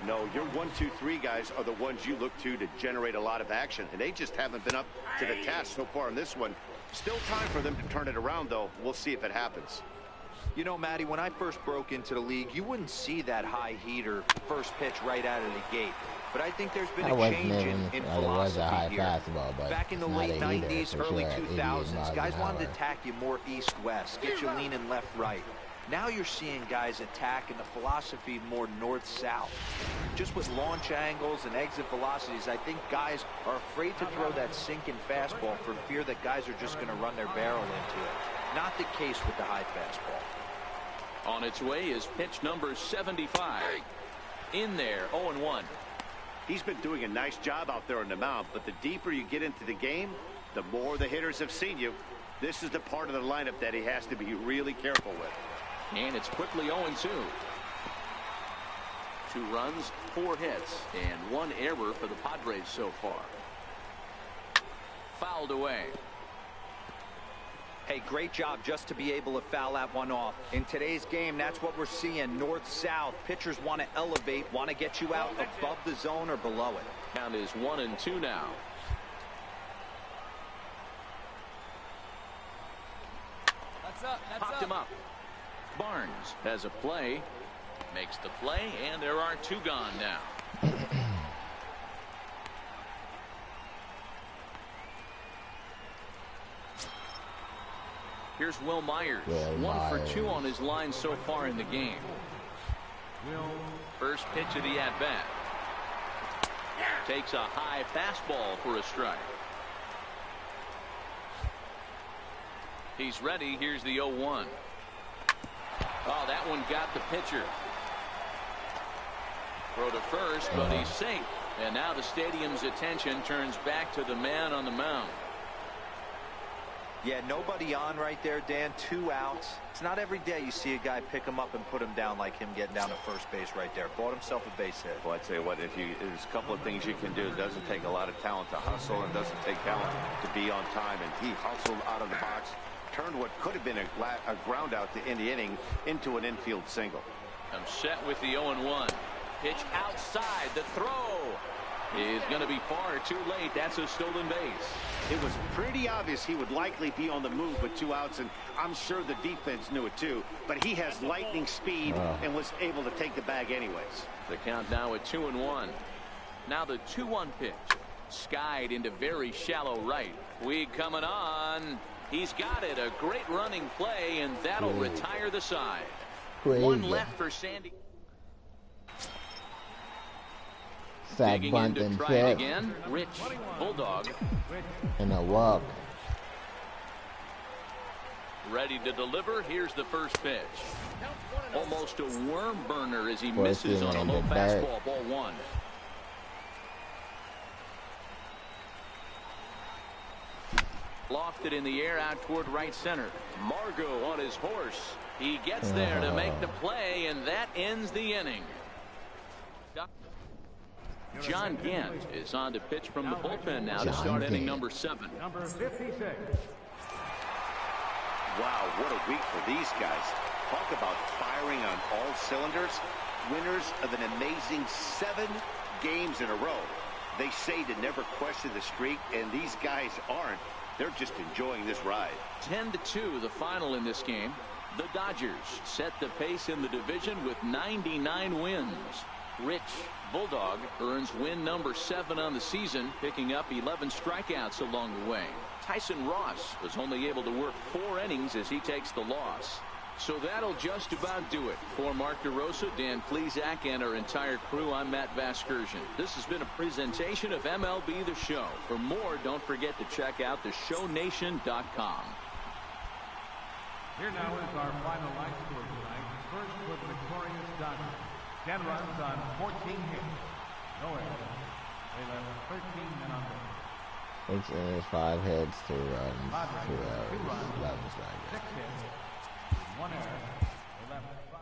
No, your 1, 2, 3 guys are the ones you look to generate a lot of action, and they just haven't been up to the task so far in this one. Still time for them to turn it around, though. We'll see if it happens. You know, Matty, when I first broke into the league, you wouldn't see that high heater first pitch right out of the gate. But I think there's been I a wasn't change even, in well, it was a high philosophy here. fastball, but Back in the not late a heater, 90s, for early sure, at 88 2000s, miles guys an wanted to hour. attack you more east-west, get you leaning left-right. Now you're seeing guys attack in the philosophy more north-south. Just with launch angles and exit velocities, I think guys are afraid to throw that sinking fastball for fear that guys are just going to run their barrel into it. Not the case with the high fastball. On its way is pitch number 75. In there, 0-1. He's been doing a nice job out there on the mound, but the deeper you get into the game, the more the hitters have seen you. This is the part of the lineup that he has to be really careful with. And it's quickly 0-2. 2 runs, 4 hits, and 1 error for the Padres so far. Fouled away. Hey, great job just to be able to foul that one off. In today's game, that's what we're seeing, north-south. Pitchers want to elevate, want to get you out above the zone or below it. Count is 1-2 now. Popped him up. Barnes has a play, makes the play, and there are 2 gone now. Here's Will Myers. 1 for 2 on his line so far in the game. First pitch of the at-bat. Takes a high fastball for a strike. He's ready. Here's the 0-1. Oh, that one got the pitcher. Throw to first, but he's safe. And now the stadium's attention turns back to the man on the mound. Yeah, nobody on right there, Dan. 2 outs. It's not every day you see a guy pick him up and put him down like him getting down to first base right there. Bought himself a base hit. Well, I'd say what, there's a couple of things you can do. It doesn't take a lot of talent to hustle, and doesn't take talent to be on time. And he hustled out of the box, turned what could have been a ground out to end the inning into an infield single. I'm set with the 0-1. Pitch outside. The throw is going to be far too late. That's a stolen base. It was pretty obvious he would likely be on the move with 2 outs, and I'm sure the defense knew it too. But he has lightning speed and was able to take the bag anyways. The count now at 2-1. Now the 2-1 pitch. Skied into very shallow right. Weed coming on. He's got it. A great running play, and that'll retire the side. 1 left for Sandy. Fat bunt and catch. Again. Rich Bulldog. And a walk. Ready to deliver. Here's the first pitch. Almost a worm burner as he misses on a low fastball. Ball 1. Lofted in the air out toward right center. Margot on his horse. He gets there to make the play, and that ends the inning. John Gant is on to pitch from the bullpen now to start inning number 7. Number 56. Wow, what a week for these guys. Talk about firing on all cylinders. Winners of an amazing 7 games in a row. They say to never question the streak, and these guys aren't. They're just enjoying this ride. 10-2 the final in this game. The Dodgers set the pace in the division with 99 wins. Rich Bulldog earns win number 7 on the season, picking up 11 strikeouts along the way. Tyson Ross was only able to work 4 innings as he takes the loss. So that'll just about do it. For Mark DeRosa, Dan Plesac, and our entire crew, I'm Matt Vasgersian. This has been a presentation of MLB The Show. For more, don't forget to check out theshownation.com. Here now is our final line score tonight. First for the victorious Dodgers. 10 runs on 14 hits. No errors. They left 13 men on base. 6 innings, 5 hits, 2 runs, 2 errors, 11 strikeouts. 6 hits, 1 error. They left 5.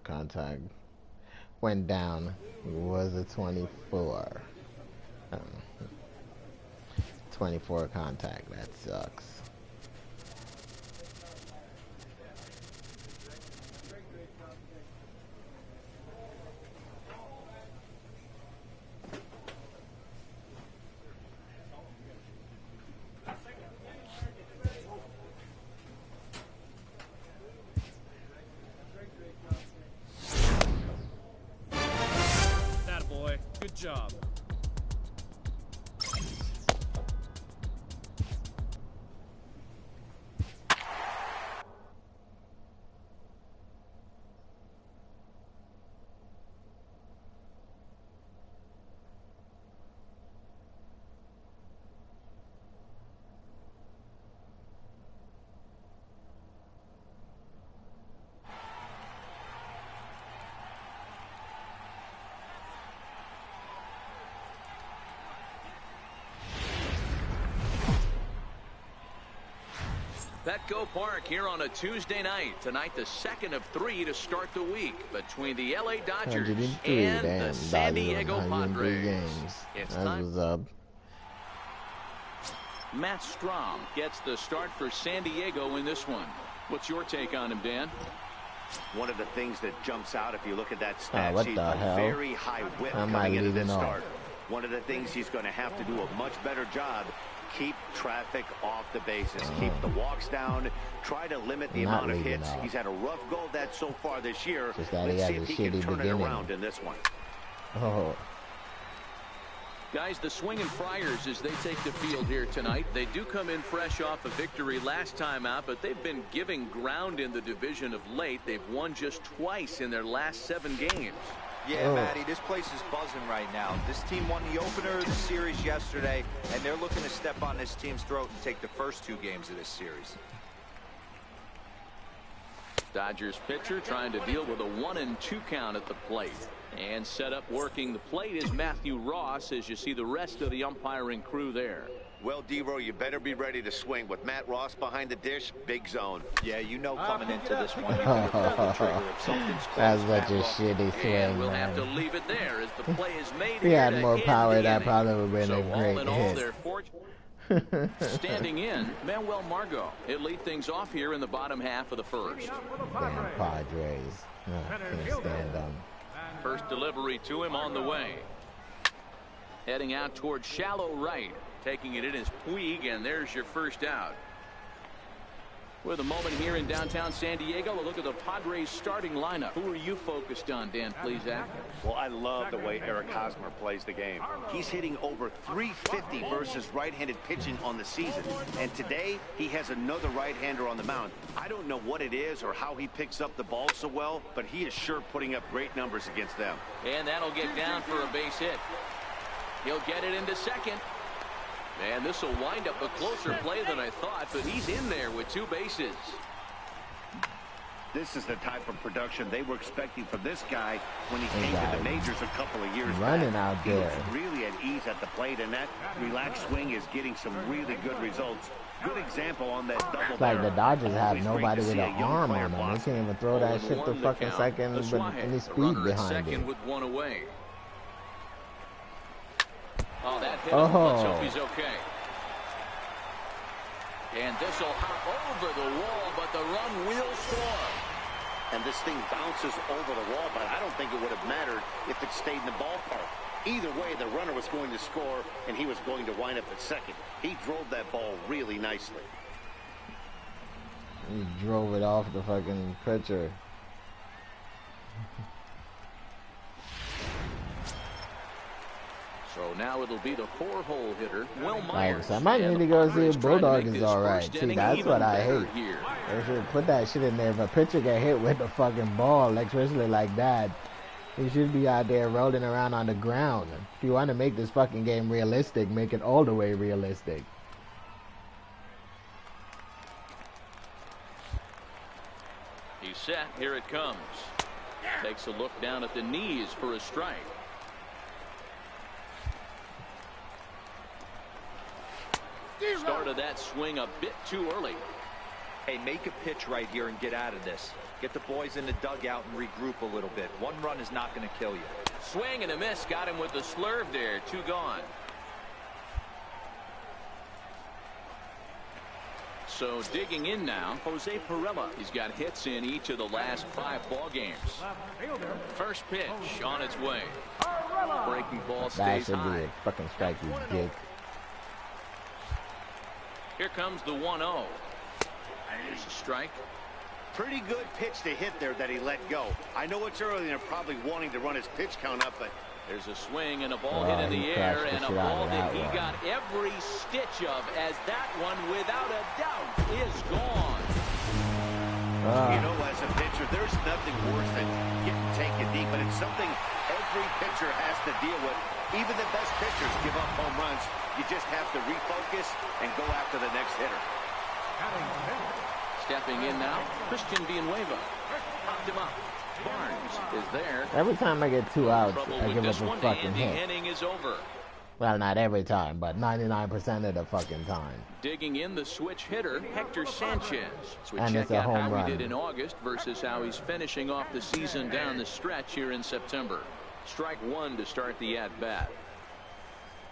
Contact went down. It was a 24. 24 contact. That sucks. Good job. Petco Park here on a Tuesday night. Tonight, the second of 3 to start the week between the LA Dodgers and the San Diego Padres. It's time. Matt Strom gets the start for San Diego in this one. What's your take on him, Dan? One of the things that jumps out if you look at that stat sheet, a very high whip coming into this start. One of the things he's going to have to do a much better job keep traffic off the bases. Keep the walks down. Try to limit the amount of hits. He's had a rough go of that so far this year. Let's see if he can turn it around in this one. Guys, the swinging Friars as they take the field here tonight. They do come in fresh off a victory last time out, but they've been giving ground in the division of late. They've won just twice in their last 7 games. Yeah, Matty, this place is buzzing right now. This team won the opener of the series yesterday, and they're looking to step on this team's throat and take the first 2 games of this series. Dodgers pitcher trying to deal with a 1-2 count at the plate. And set up working the plate is Matthew Ross as you see the rest of the umpiring crew there. Well, D-Row, you better be ready to swing. With Matt Ross behind the dish, big zone. Yeah, you know coming into this one, you better pull the trigger if something's close. That's such a shitty swing, and we'll have to leave it there as the play is made. If he had more power, that probably would have been a great hit. Standing in, Manuel Margot. He'll lead things off here in the bottom half of the first. Damn Padres. Can't stand them. First delivery to him on the way. Heading out towards shallow right. Taking it in is Puig, and there's your first out. With a moment here in downtown San Diego, a look at the Padres starting lineup. Who are you focused on, Dan Plesac? Well, I love the way Eric Hosmer plays the game. He's hitting over 350 versus right-handed pitching on the season. And today, he has another right-hander on the mound. I don't know what it is or how he picks up the ball so well, but he is sure putting up great numbers against them. And that'll get down for a base hit. He'll get it into second. And this will wind up a closer play than I thought, but he's in there with 2 bases. This is the type of production they were expecting from this guy when he came to the majors a couple of years running back. Out there. He was really at ease at the plate, and that relaxed swing is getting some really good results. Good example on that double. It's like the Dodgers have nobody with an arm on them. They can't even throw that shit to fucking second with any speed behind it. With 1 away. Oh, that hit him. Let's hope he's okay. And this will hop over the wall, but the run will score. And this thing bounces over the wall, but I don't think it would have mattered if it stayed in the ballpark. Either way, the runner was going to score, and he was going to wind up at second. He drove that ball really nicely. He drove it off the fucking pitcher. So now it'll be the 4-hole hitter, Will Myers. I might need to go see if Bulldog is alright. See, that's what I hate. They should put that shit in there. If a pitcher get hit with the fucking ball, like, especially like that, he should be out there rolling around on the ground. If you want to make this fucking game realistic, make it all the way realistic. He's set. Here it comes. Takes a look down at the knees for a strike. Started that swing a bit too early. Hey, make a pitch right here and get out of this. Get the boys in the dugout and regroup a little bit. 1 run is not going to kill you. Swing and a miss. Got him with the slurve there. 2 gone. So digging in now, Jose Pirela. He's got hits in each of the last 5 ball games. First pitch on its way. Breaking ball stays high. That should high. be a fucking strike, you dick. Here comes the 1-0. There's a strike. Pretty good pitch to hit there that he let go. I know it's early and they're probably wanting to run his pitch count up, but there's a swing and a ball hit in the air, and a ball that he got every stitch of, as that one, without a doubt, is gone. You know, as a pitcher, there's nothing worse than getting taken deep, but it's something every pitcher has to deal with. Even the best pitchers give up home runs. You just have to refocus and go after the next hitter. Stepping in now, Christian Villanueva. Popped him up. Barnes is there. Every time I get 2 outs, I give up a fucking hit. hit. Inning is over. Well, not every time, but 99% of the fucking time. Digging in the switch hitter, Hector Sanchez. So and check it's a out home how run. he did in August versus how he's finishing off the season down the stretch here in September. Strike 1 to start the at-bat.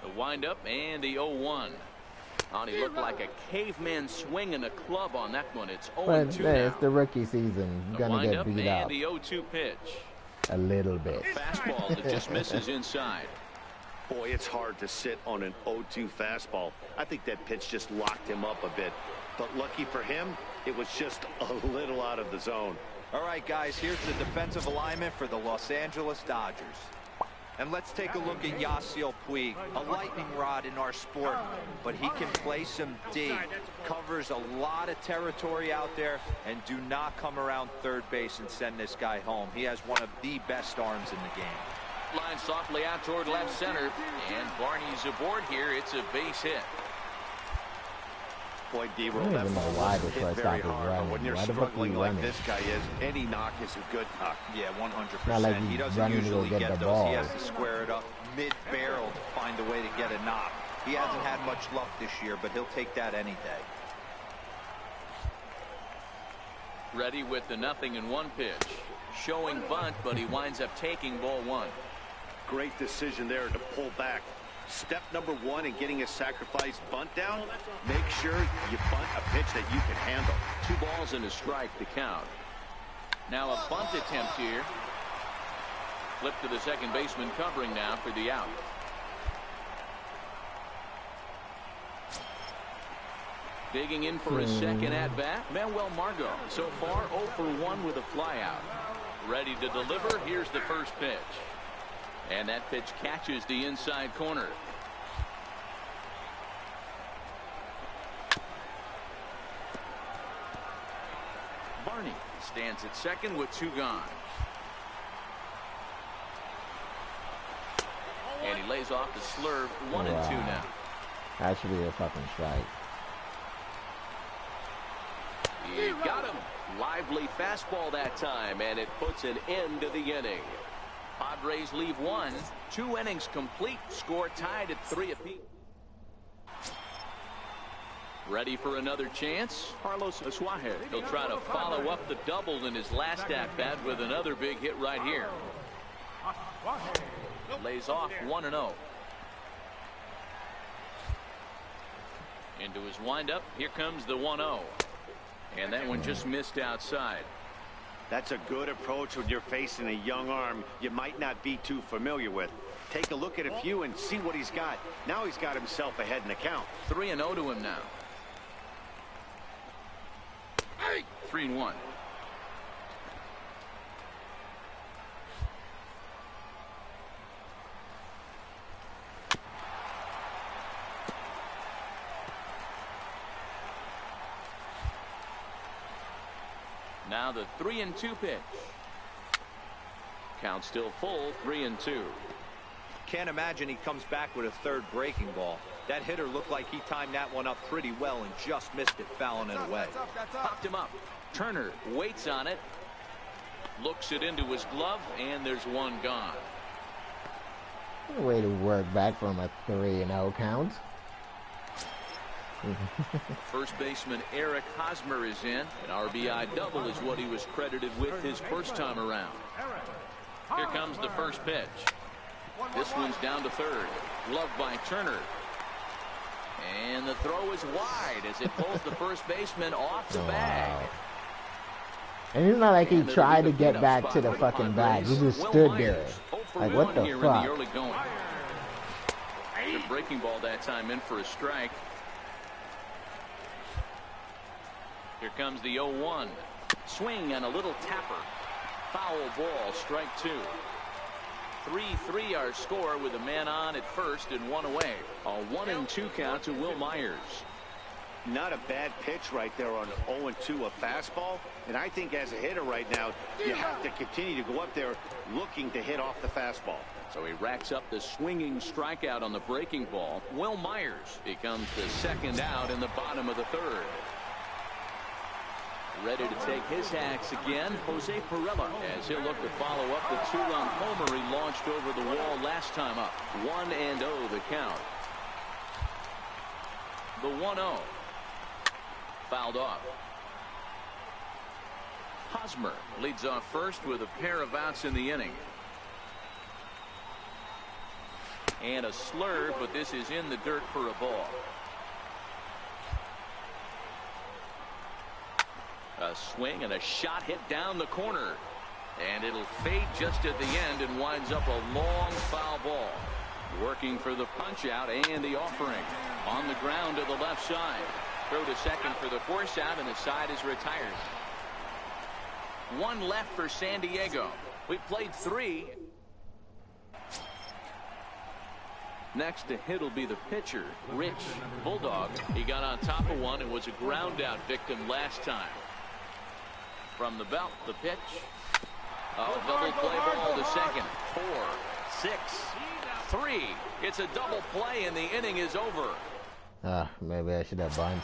The windup and the 0-1. And he looked like a caveman swinging a club on that one. It's 0-2 But now. it's the rookie season. You're gonna get beat and up. the 0-2 pitch. A little bit. Fastball that just misses inside. Boy, it's hard to sit on an 0-2 fastball. I think that pitch just locked him up a bit. But lucky for him, it was just a little out of the zone. All right, guys, here's the defensive alignment for the Los Angeles Dodgers. And let's take a look at Yasiel Puig, a lightning rod in our sport, but he can play some D, covers a lot of territory out there, and do not come around third base and send this guy home. He has one of the best arms in the game. Line softly out toward left center, and Barney's aboard here. It's a base hit. Boy, D-Roll, that ball wasn't hit very hard, but when you're struggling like this guy is, any knock is a good knock. Yeah, 100%. Like he doesn't usually get those. He has to square it up mid-barrel to find a way to get a knock. He hasn't had much luck this year, but he'll take that any day. Ready with the 0-1 pitch. Showing bunt, but he winds up taking ball one. Great decision there to pull back. Step number one in getting a sacrifice bunt down, make sure you bunt a pitch that you can handle. 2 balls and a strike to count. Now a bunt attempt here. Flip to the second baseman covering now for the out. Digging in for his second at bat, Manuel Margot. So far 0 for 1 with a flyout. Ready to deliver. Here's the first pitch. And that pitch catches the inside corner. Barney stands at second with 2 gone. And he lays off the slurve. 1-2 now. That should be a fucking strike. He got him. Lively fastball that time, and it puts an end to the inning. Padres leave 1. 2 innings complete. Score tied at 3 apiece. Ready for another chance? Carlos Asuaje. He'll try to follow up the double in his last at-bat with another big hit right here. Lays off 1-0. Into his windup. Here comes the 1-0. And that one just missed outside. That's a good approach when you're facing a young arm you might not be too familiar with. Take a look at a few and see what he's got. Now he's got himself ahead in the count. 3-0 to him now. 3-1. Now the 3-2 pitch. Count still full. 3-2. Can't imagine he comes back with a third breaking ball. That hitter looked like he timed that one up pretty well and just missed it, fouling it away. Popped him up. Turner waits on it. Looks it into his glove, and there's 1 gone. Way to work back from a 3-0 count. First baseman Eric Hosmer is in. An RBI double is what he was credited with his first time around. Here comes the first pitch. This one's down to third. Gloved by Turner. And the throw is wide as it pulls the first baseman off the bag. And it's not like he tried to get back to the fucking bag. He just stood there. Like, what the fuck? The breaking ball that time in for a strike. Here comes the 0-1. Swing and a little tapper. Foul ball, strike 2. 3-3 our score with a man on at first and 1 away. A 1-2 count to Will Myers. Not a bad pitch right there on 0-2, a fastball. And I think as a hitter right now, you have to continue to go up there looking to hit off the fastball. So he racks up the swinging strikeout on the breaking ball. Will Myers becomes the second out in the bottom of the third. Ready to take his hacks again, Jose Pirela, as he'll look to follow up the 2-run homer he launched over the wall last time up. 1-0 the count. The 1-0. Fouled off. Hosmer leads off first with a pair of outs in the inning. And a slurve, but this is in the dirt for a ball. A swing and a shot hit down the corner. And it'll fade just at the end and winds up a long foul ball. Working for the punch out and the offering. On the ground to the left side. Throw to second for the force out, and the side is retired. One left for San Diego. We played 3. Next to hit will be the pitcher, Rich Bulldog. He got on top of one and was a ground out victim last time. From the belt, the pitch. Oh, double play ball to second. 4, 6, 3. It's a double play and the inning is over. Maybe I should have bunt.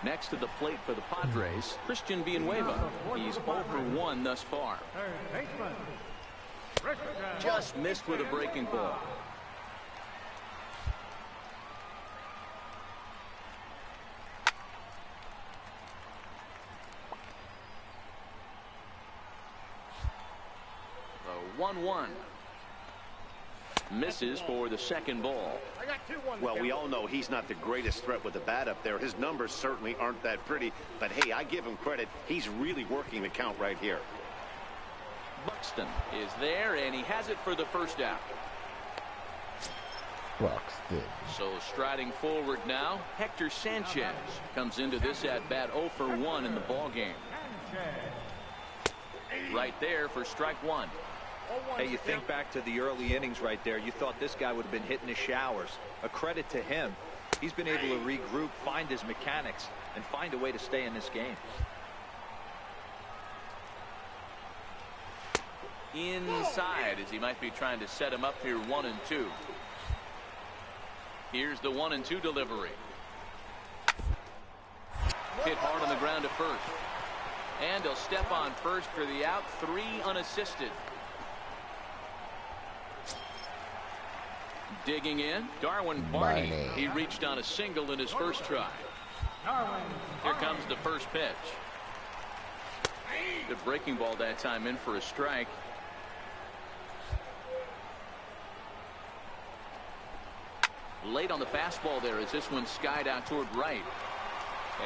Next to the plate for the Padres, Christian Villanueva. He's 0 for 1 thus far. Just missed with a breaking ball. The 1-1. Misses for the second ball. Well, we all know he's not the greatest threat with the bat up there. His numbers certainly aren't that pretty. But, hey, I give him credit. He's really working the count right here. Buxton is there, and he has it for the first out. Buxton. So striding forward now, Hector Sanchez comes into this at-bat 0 for 1 in the ball game. Right there for strike 1. Hey, you think back to the early innings right there. You thought this guy would have been hitting his showers. A credit to him. He's been able to regroup, find his mechanics, and find a way to stay in this game. Inside, as he might be trying to set him up here 1-2. Here's the 1-2 delivery. Hit hard on the ground to first. And he'll step on first for the out. 3 unassisted. Digging in, Darwin Barney. He reached on a single in his first try. Here comes the first pitch. Good breaking ball that time, in for a strike. Late on the fastball there as this one skied out toward right.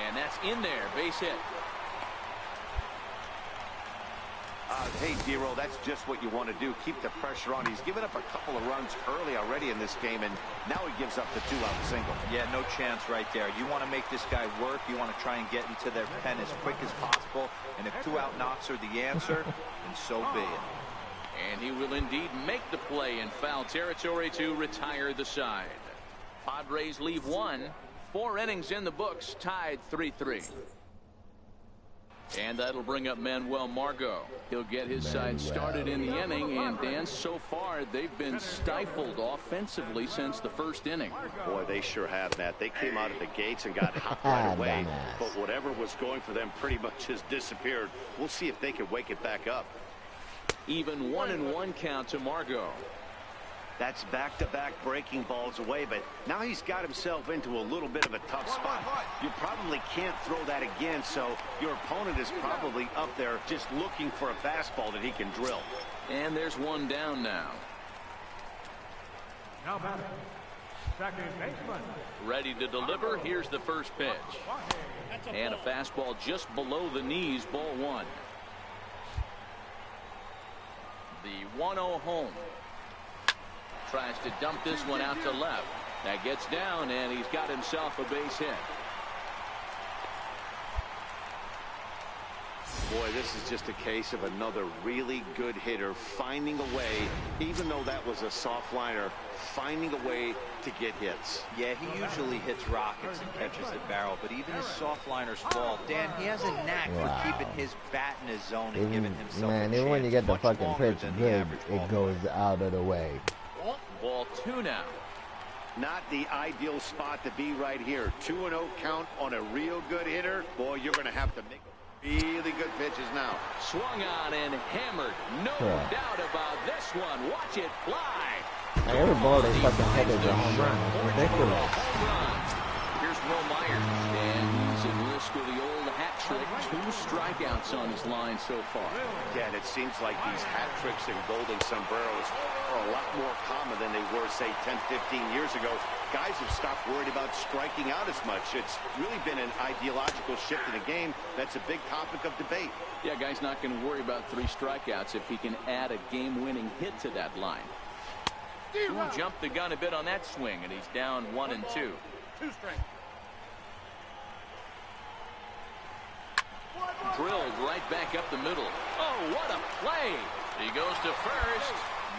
And that's in there, base hit. Hey, Dero, that's just what you want to do. Keep the pressure on. He's given up a couple of runs early already in this game, and now he gives up the 2-out single. Yeah, no chance right there. You want to make this guy work. You want to try and get into their pen as quick as possible. And if 2-out knocks are the answer, then so be it. And he will indeed make the play in foul territory to retire the side. Padres leave 1. 4 innings in the books, tied 3-3. And that'll bring up Manuel Margot. He'll get his side started in the inning. And, Dan, so far they've been stifled offensively since the first inning. Boy, they sure have, Matt. They came out of the gates and got hot right away. But whatever was going for them pretty much has disappeared. We'll see if they can wake it back up. Even 1-1 count to Margot. That's back-to-back breaking balls away, but now he's got himself into a little bit of a tough spot. You probably can't throw that again, so your opponent is probably up there just looking for a fastball that he can drill. And there's one down now. Now batting, second baseman. Ready to deliver. Here's the first pitch. And a fastball just below the knees, ball 1. The 1-0 home. Tries to dump this one out to left. That gets down, and he's got himself a base hit. Boy, this is just a case of another really good hitter finding a way, even though that was a soft liner, finding a way to get hits. Yeah, he usually hits rockets and catches the barrel, but even his soft liners fall. Dan, he has a knack for keeping his bat in his zone and giving himself a chance. Even when you get the fucking pitch good, it goes out of the way. Ball 2 now. Not the ideal spot to be right here. 2-0 count on a real good hitter. Boy, you're going to have to make really good pitches now. Swung on and hammered. No doubt about this one. Watch it fly. Every ball they fucking hit is a home run. Ridiculous. Here's Will Myers, and he's at risk with the old hat trick. 2 strikeouts on his line so far. Yeah, and it seems like these hat tricks and golden sombreros are a lot more common than they were, say, 10, 15 years ago. Guys have stopped worried about striking out as much. It's really been an ideological shift in the game. That's a big topic of debate. Yeah, guy's not going to worry about 3 strikeouts if he can add a game-winning hit to that line. Jumped the gun a bit on that swing, and he's down 1-2. 2 strikes. Drilled right back up the middle. Oh, what a play. He goes to first.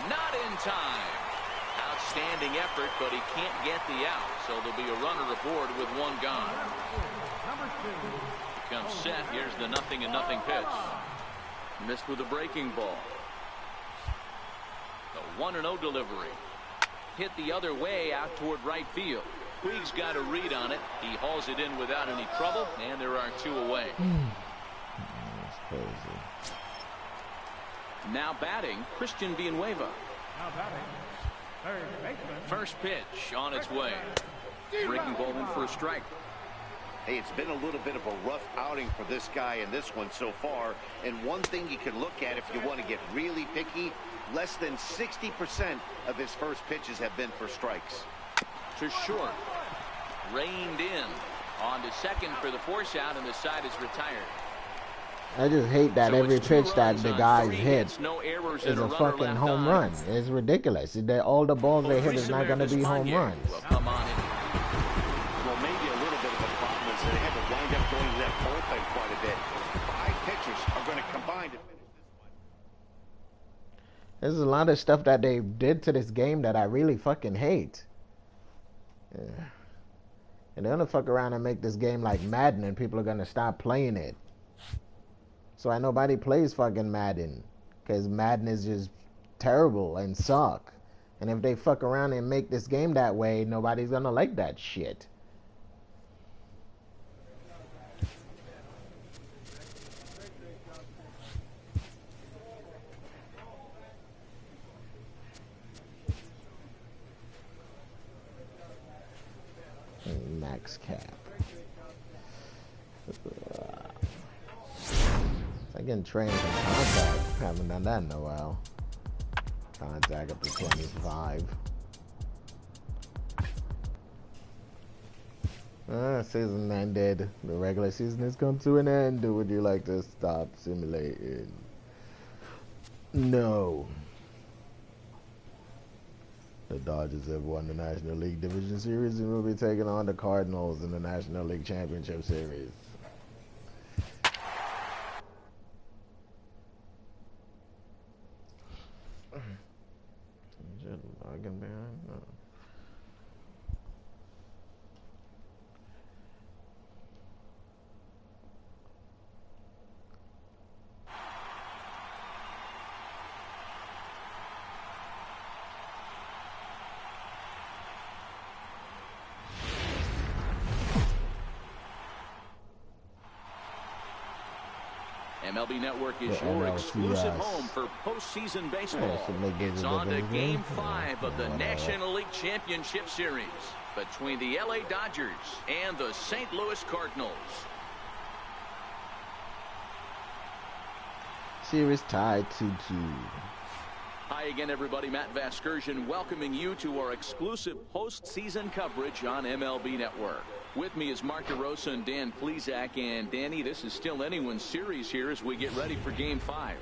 Not in time. Outstanding effort, but he can't get the out. So there'll be a runner aboard with 1 gone. Number 2. Comes Seth. Here's the 0-0 pitch. Missed with a breaking ball. The 1-0 delivery. Hit the other way out toward right field. Puig's got a read on it. He hauls it in without any trouble, and there are 2 away. That's crazy. Now batting, Christian Villanueva. Now batting, third baseman. First pitch on its way. Breaking ball in for a strike. Hey, it's been a little bit of a rough outing for this guy in this one so far. And one thing you can look at if you want to get really picky, less than 60% of his first pitches have been for strikes. To short. Reined in. On to second for the force out, and the side is retired. I just hate that every pitch that the guys hit no errors is a fucking home run. It's ridiculous. All the balls they hit is not going to be home runs. Well, come on in. Well, maybe a little bit of a problem is they have to wind up going to that bullpen quite a bit. 5 pitchers are going to combine to finish this one. There's a lot of stuff that they did to this game that I really fucking hate. Yeah. And they're going to fuck around and make this game like Madden, and people are going to stop playing it. So why nobody plays fucking Madden, because Madden is just terrible and suck. And if they fuck around and make this game that way, nobody's gonna like that shit. Max cap. I can train some contact. Haven't done that in a while. Contact up to 25. Season ended. The regular season has come to an end. Would you like to stop simulating? No. The Dodgers have won the National League Division Series and will be taking on the Cardinals in the National League Championship Series. Logging behind? No. MLB Network is your exclusive home for postseason baseball. It's on to Game 5 of the National League Championship Series between the LA Dodgers and the St. Louis Cardinals. Series tied 2-2. Hi again, everybody. Matt Vasgersian welcoming you to our exclusive postseason coverage on MLB Network. With me is Mark DeRosa and Dan Plesac. And Danny, this is still anyone's series here as we get ready for Game 5.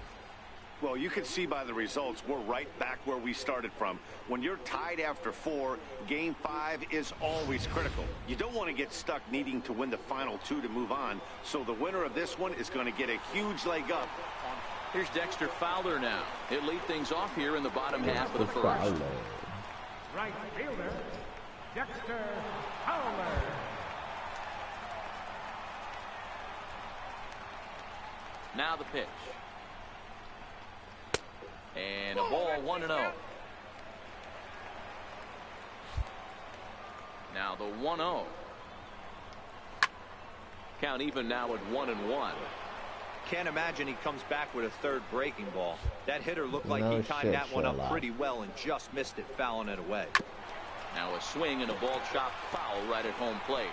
Well, you can see by the results, we're right back where we started from. When you're tied after 4, Game 5 is always critical. You don't want to get stuck needing to win the final 2 to move on. So the winner of this one is going to get a huge leg up. Here's Dexter Fowler now. He'll lead things off here in the bottom half of the first. Right fielder, Dexter Fowler. Now the pitch. And a ball 1-0. Now the 1-0. Count even now at 1-1. Can't imagine he comes back with a third breaking ball. That hitter looked like he timed that one up pretty well and just missed it, fouling it away. Now a swing and a ball chopped foul right at home plate.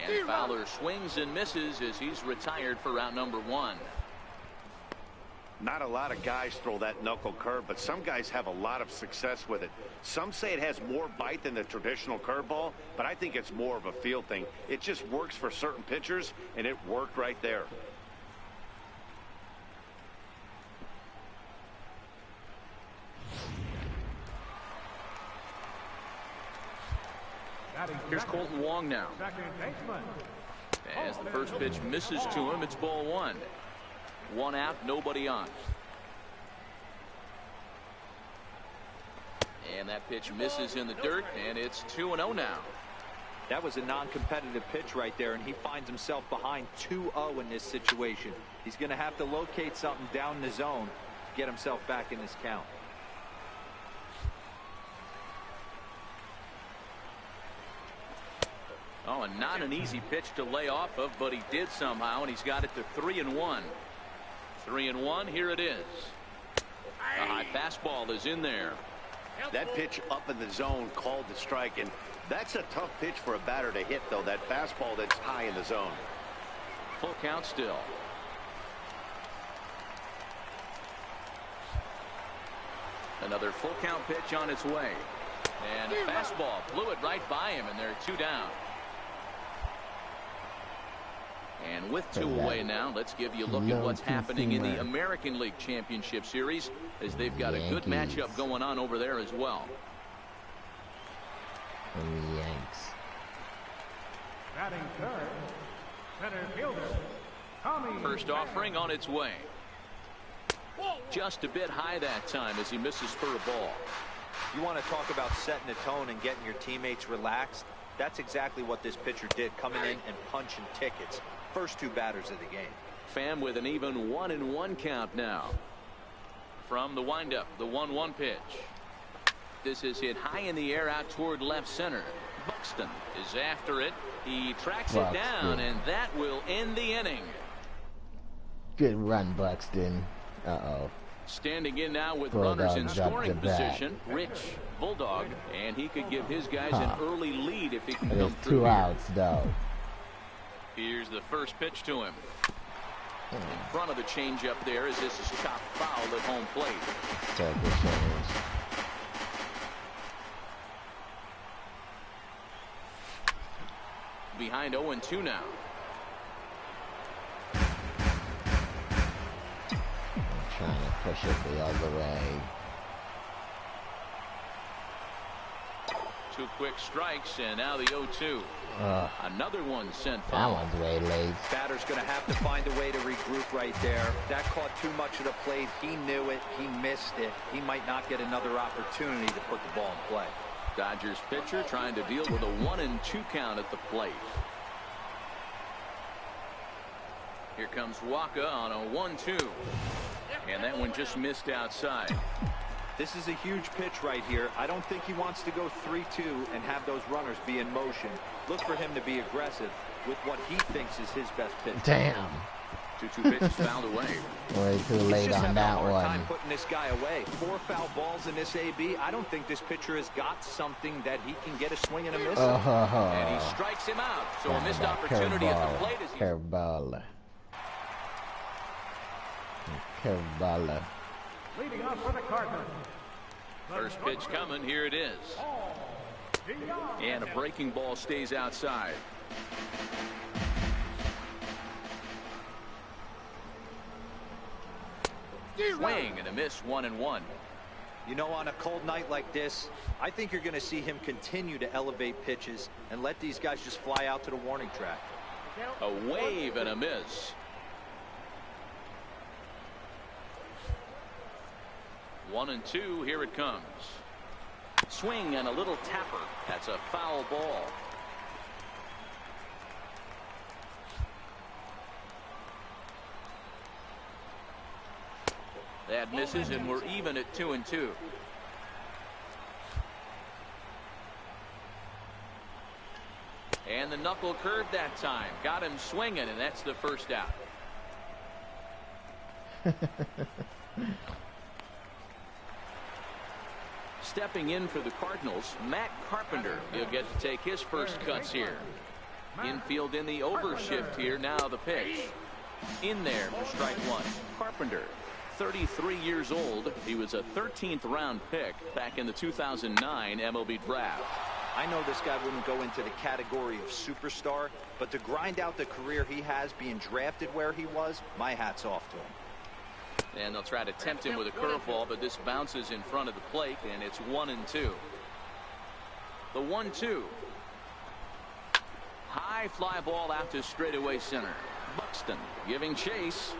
And Fowler swings and misses as he's retired for round number 1. Not a lot of guys throw that knuckle curve, but some guys have a lot of success with it. Some say it has more bite than the traditional curveball, but I think it's more of a feel thing. It just works for certain pitchers, and it worked right there. Here's Colton Wong now. As the first pitch misses to him, it's ball one. One out, nobody on. And that pitch misses in the dirt, and it's 2-0 now. That was a non-competitive pitch right there, and he finds himself behind 2-0 in this situation. He's going to have to locate something down in the zone to get himself back in this count. Oh, and not an easy pitch to lay off of, but he did somehow, and he's got it to 3-1. 3-1, here it is. A high fastball is in there. That pitch up in the zone called the strike, and that's a tough pitch for a batter to hit, though, that fastball that's high in the zone. Full count still. Another full count pitch on its way. And a fastball blew it right by him, and they're 2 down. And with 2 away now, let's give you a look at what's happening in the American League Championship Series, as they've got a good matchup going on over there as well. Yanks. Batting third, center fielder, Tommy. First offering on its way. Just a bit high that time as he misses for a ball. You want to talk about setting the tone and getting your teammates relaxed? That's exactly what this pitcher did, coming in and punching tickets. First 2 batters of the game. Pham with an even 1-1 count now. From the windup, the 1-1 pitch. This is hit high in the air out toward left center. Buxton is after it. He tracks it down, and that will end the inning. Good run, Buxton. Uh-oh. Standing in now with Bulldog runners in scoring position, Rich Bulldog, and he could give his guys an early lead if he can come through. 2 outs, though. Here's the first pitch to him. In front of the changeup there, as this is chopped foul at home plate. Circle change. Behind 0-2 now. Trying to push it the other way. 2 quick strikes, and now the 0-2. Another one sent foul. That one's way late. Batter's going to have to find a way to regroup right there. That caught too much of the plate. He knew it. He missed it. He might not get another opportunity to put the ball in play. Dodgers pitcher trying to deal with a 1-2 count at the plate. Here comes Waka on a 1-2. And that one just missed outside. This is a huge pitch right here. I don't think he wants to go 3-2 and have those runners be in motion. Look for him to be aggressive with what he thinks is his best pitch. Damn. 2-2 pitches fouled away. Way too late on that one. Time putting this guy away. 4 foul balls in this AB. I don't think this pitcher has got something that he can get a swing and a miss. And he strikes him out. So a missed opportunity at the plate as he... Curveball. Curveball. Leading off for the Cardinals. First pitch coming. Here it is. And a breaking ball stays outside. Swing and a miss, 1-1. You know, on a cold night like this, I think you're going to see him continue to elevate pitches and let these guys just fly out to the warning track. A wave and a miss. 1-2. Here it comes. Swing and a little tapper. That's a foul ball. That misses, and we're even at 2-2. And the knuckle curve that time. Got him swinging, and that's the first out. Stepping in for the Cardinals, Matt Carpenter. He'll get to take his first cuts here. Infield in the overshift here. Now the pitch. In there for strike 1. Carpenter, 33 years old. He was a 13th round pick back in the 2009 MLB draft. I know this guy wouldn't go into the category of superstar, but to grind out the career he has being drafted where he was, my hat's off to him. And they'll try to tempt him with a curveball, but this bounces in front of the plate, and it's 1-2. The 1-2. high fly ball out to straightaway center. Buxton giving chase.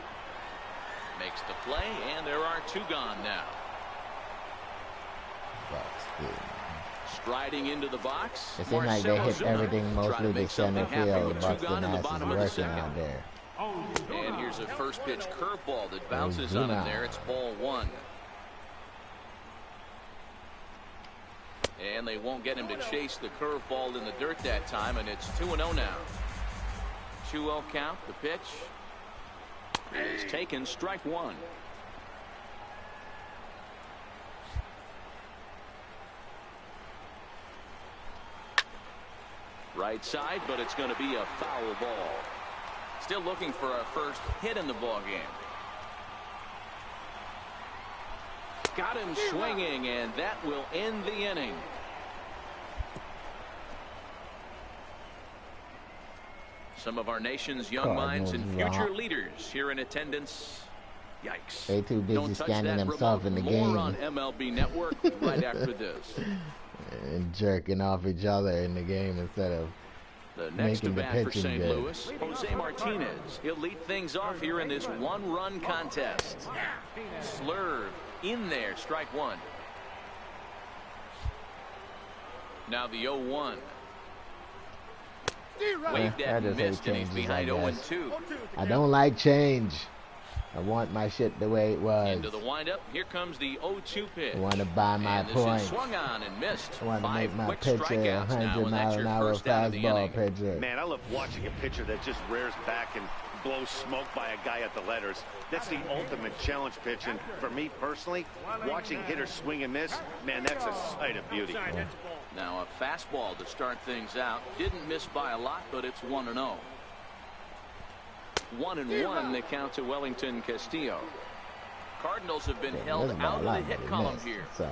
Makes the play, and there are 2 gone now. Buxton. Striding into the box. It seems like they hit everything mostly to center field. Buxton has is working out there. And here's a first pitch curveball that bounces on him there. It's ball 1. And they won't get him to chase the curveball in the dirt that time, and it's 2-0 now. 2-0 count. The pitch is taken, strike 1. Right side, but it's going to be a foul ball. Still looking for our first hit in the ball game. Got him swinging, and that will end the inning. Some of our nation's young minds and future leaders here in attendance. Yikes. They too busy scanning themselves in the game. More on MLB Network right after this. And jerking off each other in the game instead of the next making the bat for pitching St. good. Louis, Jose Martinez. He'll lead things off here in this 1-run contest. Slurve in there, strike 1. Now the 0-1. Waved at and missed, and he's behind 0-2. I don't like change. I want my shit the way it was. Into the windup. Here comes the 0-2 pitch. I want to buy my points. Swung on and missed. I want to make my quick pitcher a strikeouts now, 100-mile-an-hour fastball pitcher. Man, I love watching a pitcher that just rears back and blows smoke by a guy at the letters. That's the ultimate challenge pitch. And for me personally, watching hitters swing and miss, man, that's a sight of beauty. Yeah. Now a fastball to start things out. Didn't miss by a lot, but it's 1-0. 1-1 the count to Wellington Castillo. Cardinals have been held out of the hit column here. So.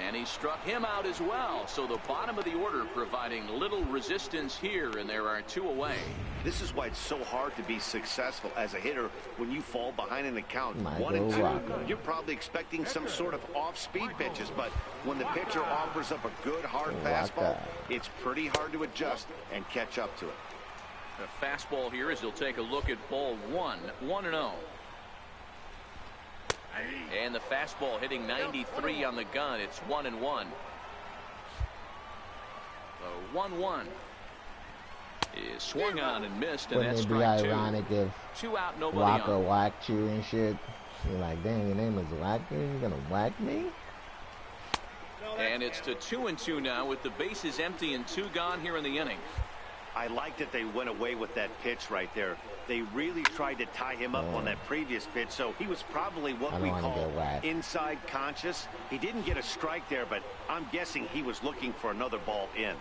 And he struck him out as well. So the bottom of the order providing little resistance here, and there are 2 away. This is why it's so hard to be successful as a hitter when you fall behind in the count. 1-2, you're probably expecting some sort of off-speed pitches, but when the pitcher offers up a good hard fastball, it's pretty hard to adjust and catch up to it. The fastball here as he'll take a look at ball 1, 1-0. And the fastball hitting 93 on the gun. It's 1-1. The 1-1 is swung on and missed, and that's strike 2. Wouldn't it be ironic if 2 out, nobody Walker on. whacked you and shit? You're like, damn, your name is Walker? You gonna whack me? And it's to 2-2 now with the bases empty and 2 gone here in the inning. I like that they went away with that pitch right there. They really tried to tie him up on that previous pitch, so he was probably what we call inside conscious. He didn't get a strike there, but I'm guessing he was looking for another ball in.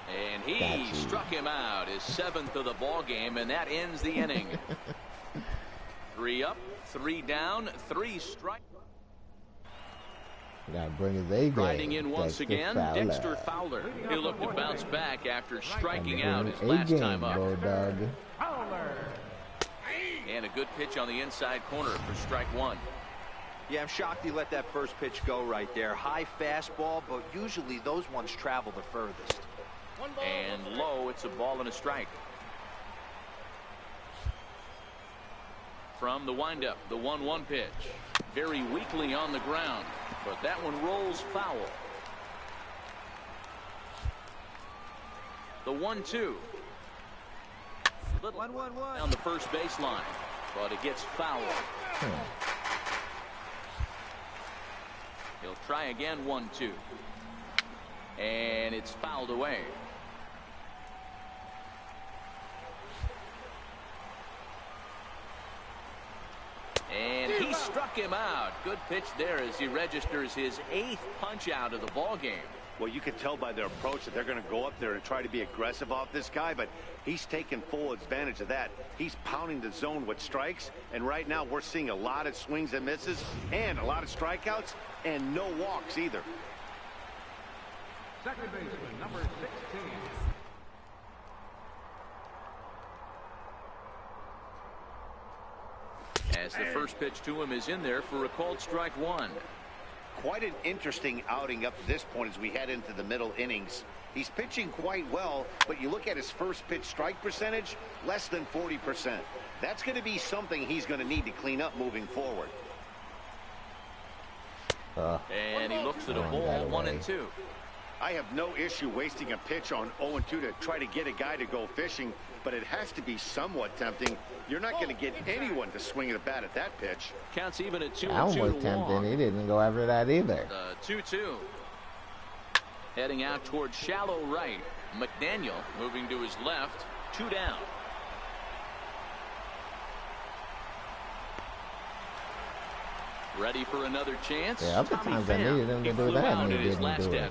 And he struck him out, his 7th of the ball game, and that ends the inning. 3 up, 3 down, 3 strike. Gotta bring his A game. Riding in once again, Dexter Fowler. He'll look to bounce back after striking out his last time up. Bulldog. And a good pitch on the inside corner for strike 1. Yeah, I'm shocked he let that first pitch go right there. High fastball, but usually those ones travel the furthest. And low, it's a ball and a strike. From the windup, the 1-1 pitch. Very weakly on the ground, but that one rolls foul. The 1-2. 1-1-1 on the first baseline, but it gets foul. He'll try again. 1-2, and it's fouled away. And he struck him out. Good pitch there as he registers his 8th punch out of the ball game. Well, you can tell by their approach that they're going to go up there and try to be aggressive off this guy, but he's taking full advantage of that. He's pounding the zone with strikes, and right now we're seeing a lot of swings and misses and a lot of strikeouts and no walks either. Second baseman, number 16. as the first pitch to him is in there for a called strike one. Quite an interesting outing up to this point as we head into the middle innings. He's pitching quite well, but you look at his first pitch strike percentage, less than 40%. That's going to be something he's going to need to clean up moving forward. And he looks at a ball, 1-2. I have no issue wasting a pitch on 0-2 to try to get a guy to go fishing, but it has to be somewhat tempting. You're not going to get anyone to swing a bat at that pitch. Counts even at 2-2 That one was tempting. He didn't go after that either. 2-2. Heading out towards shallow right. McDaniel moving to his left. 2 down. Ready for another chance. Yeah, other times I needed him to do that, and he didn't do it.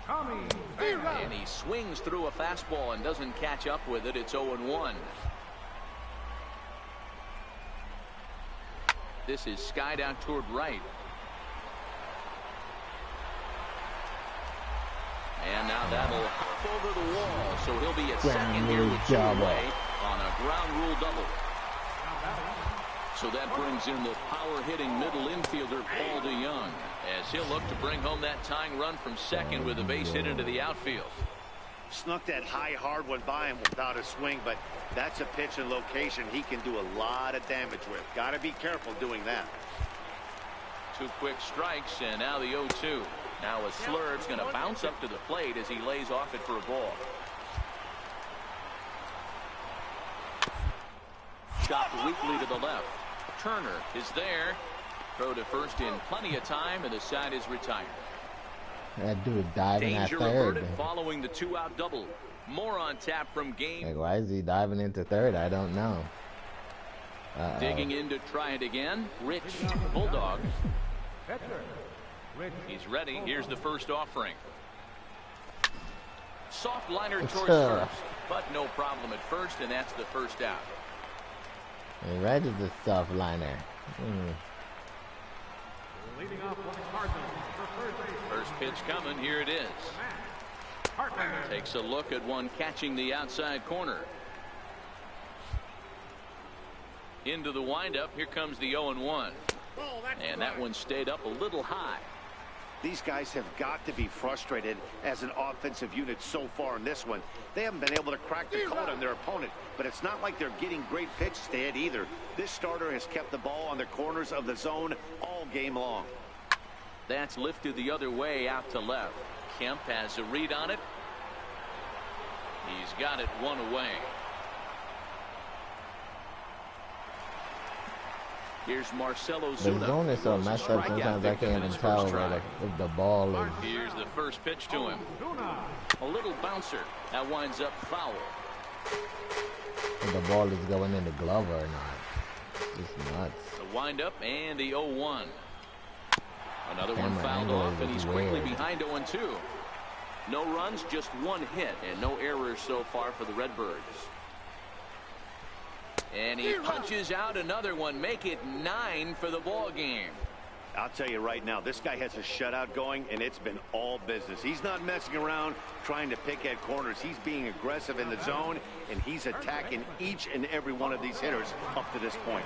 And he swings through a fastball and doesn't catch up with it. It's 0-1. This is skied out toward right. And now that'll hop over the wall, so he'll be at second here with 2 away on a ground rule double. So that brings in the power-hitting middle infielder Paul DeYoung, as he'll look to bring home that tying run from second with a base hit into the outfield. Snuck that high, hard one by him without a swing, but that's a pitch and location he can do a lot of damage with. Got to be careful doing that. 2 quick strikes, and now the 0-2. Now a Slurve's going to bounce up to the plate as he lays off it for a ball. Chopped weakly to the left. Turner is there. Throw to first in plenty of time, and the side is retired. That dude diving at Danger third. averted following the 2-out double. More on tap from Game. Like, why is he diving into third? I don't know. Digging in to try it again. Rich, Bulldog. He's ready. Here's the first offering. Soft liner towards first, but no problem at first, and that's the first out. And right is the soft liner. Leading off for the Cardinals, the third base. First pitch coming. Here it is. Takes a look at one catching the outside corner. Into the windup. Here comes the 0-1. And that one stayed up a little high. These guys have got to be frustrated as an offensive unit so far in this one. They haven't been able to crack the code on their opponent, but it's not like they're getting great pitches to hit either. This starter has kept the ball on the corners of the zone all game long. That's lifted the other way out to left. Kemp has a read on it. He's got it 1 away. Here's Marcelo Zuna. The zone is so messed up sometimes I can't even tell if the ball is. Here's the first pitch to him. A little bouncer. That winds up foul. If the ball is going in the glove or not. It's nuts. The windup and the 0-1. Another one Camera fouled angle off, and he's quickly weird. behind 0-2. No runs, just 1 hit, and no errors so far for the Redbirds. And he punches out another one, make it 9 for the ball game. I'll tell you right now, this guy has a shutout going, and it's been all business. He's not messing around trying to pick at corners. He's being aggressive in the zone, and he's attacking each and every one of these hitters up to this point.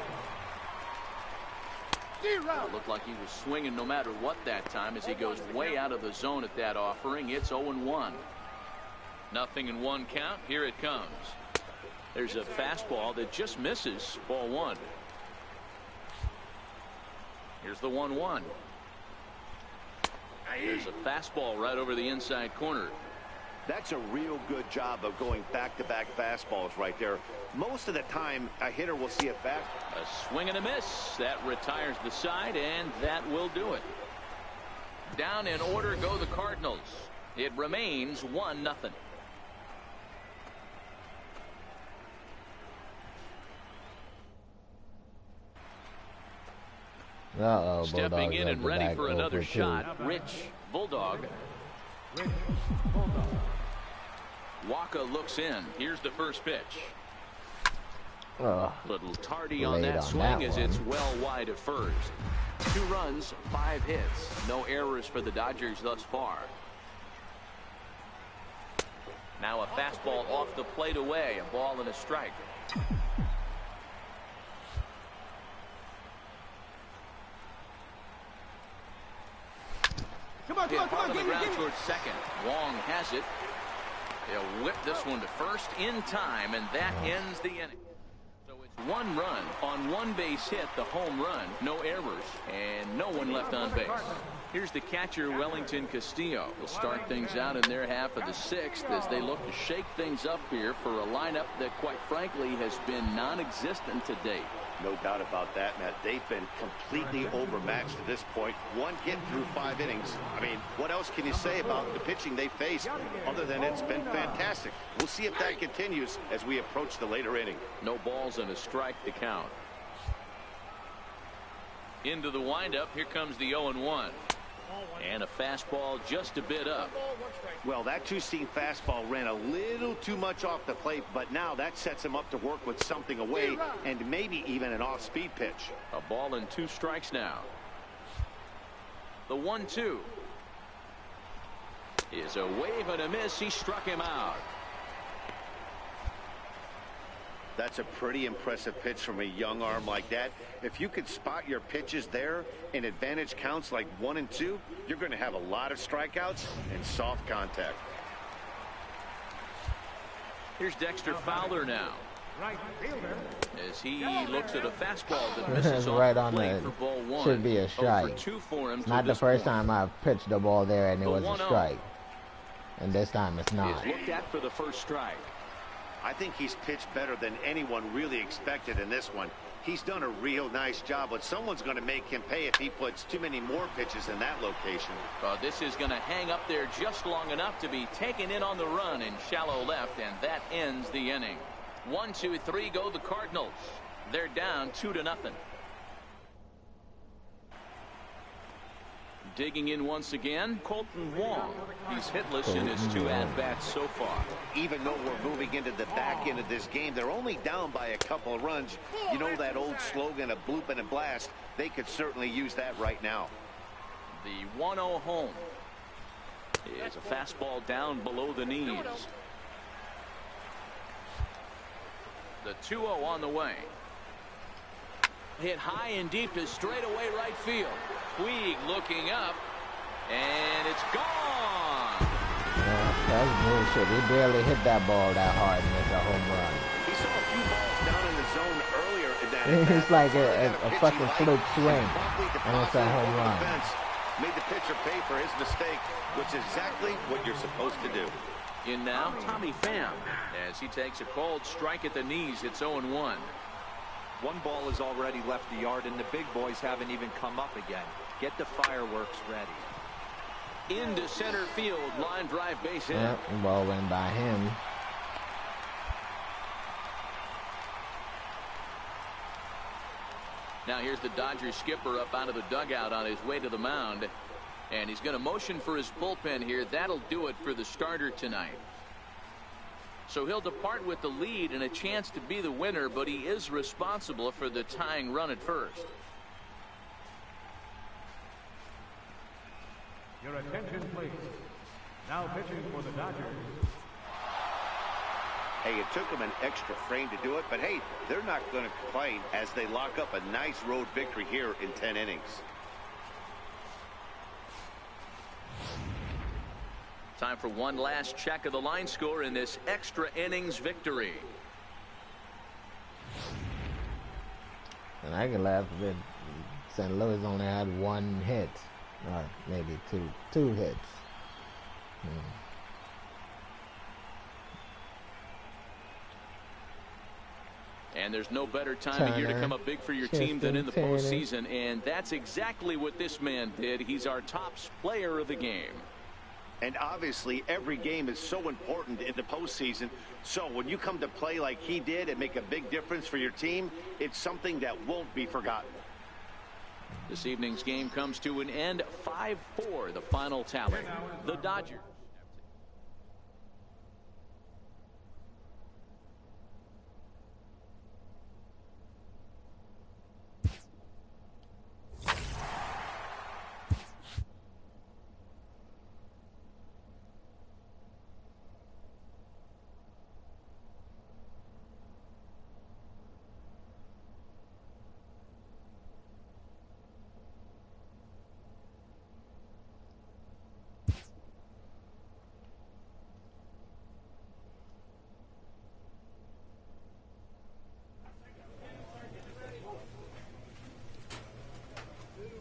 It looked like he was swinging no matter what that time as he goes way out of the zone at that offering. It's 0-1. Nothing in 1 count. Here it comes. There's a fastball that just misses. Ball 1. Here's the 1-1. There's a fastball right over the inside corner. That's a real good job of going back-to-back fastballs right there. Most of the time, a hitter will see it back. A swing and a miss. That retires the side, and that will do it. Down in order go the Cardinals. It remains 1-0. Stepping in and ready for another shot. Rich, Bulldog. Waka looks in. Here's the first pitch. Little tardy on that swing as it's well wide of first. 2 runs, 5 hits. No errors for the Dodgers thus far. Now a fastball off the plate away. A ball and a strike. Hit hard on the ground towards second. Wong has it. He'll whip this one to first in time, and that ends the inning. So it's 1 run on 1 base hit, the home run, no errors, and no one left on base. Here's the catcher, Wellington Castillo. He'll start things out in their half of the 6th as they look to shake things up here for a lineup that, quite frankly, has been non-existent to date. No doubt about that, Matt. They've been completely overmatched to this point. 1 hit through 5 innings. I mean, what else can you say about the pitching they faced other than it's been fantastic? We'll see if that continues as we approach the later inning. No balls and a strike to count. Into the windup. Here comes the 0-1. And a fastball just a bit up. Well, that 2-seam fastball ran a little too much off the plate, but now that sets him up to work with something away and maybe even an off-speed pitch. A ball and 2 strikes now. The 1-2 is a wave and a miss. He struck him out. That's a pretty impressive pitch from a young arm like that. If you could spot your pitches there in advantage counts like 1 and 2, you're going to have a lot of strikeouts and soft contact. Here's Dexter Fowler now. Right fielder. As he looks at a fastball that misses right off on the plate the for ball 1. should be a strike. 2 for him. Not the first time I've pitched the ball there and it was a 1-0. strike. And this time it's not. Is looked at for the first strike. I think he's pitched better than anyone really expected in this one. He's done a real nice job, but someone's going to make him pay if he puts too many more pitches in that location. This is going to hang up there just long enough to be taken in on the run in shallow left, and that ends the inning. 1, 2, 3 go the Cardinals. They're down 2-0. Digging in once again, Colton Wong. He's hitless in his 2 at-bats so far. Even though we're moving into the back end of this game, they're only down by a couple of runs. You know that old slogan of bloop and a blast? They could certainly use that right now. The 1-0 home is a fastball down below the knees. The 2-0 on the way. Hit high and deep to straightaway right field. Puig looking up, and it's gone. Yeah, that's bullshit. He barely hit that ball that hard and it's a home run. He saw a few balls down in the zone earlier in that. It's like a fucking fluke swing, and it's a home run. Made the pitcher pay for his mistake, which is exactly what you're supposed to do. In now, Tommy Pham, as he takes a cold strike at the knees. It's 0-1. 1 ball has already left the yard, and the big boys haven't even come up again. Get the fireworks ready. Into center field, line drive base hit. Yep, ball went by him. Now here's the Dodgers skipper up out of the dugout on his way to the mound. And he's going to motion for his bullpen here. That'll do it for the starter tonight. So he'll depart with the lead and a chance to be the winner, but he is responsible for the tying run at first. Your attention, please. Now pitching for the Dodgers. Hey, it took them an extra frame to do it, but hey, they're not going to complain as they lock up a nice road victory here in 10 innings. Time for one last check of the line score in this extra innings victory. And I can laugh a bit. St. Louis only had 1 hit, or maybe two hits. And there's no better time of year to come up big for your team than in the postseason, and that's exactly what this man did. He's our top player of the game. And obviously, every game is so important in the postseason. So when you come to play like he did and make a big difference for your team, it's something that won't be forgotten. This evening's game comes to an end. 5-4, the final tally. The Dodgers.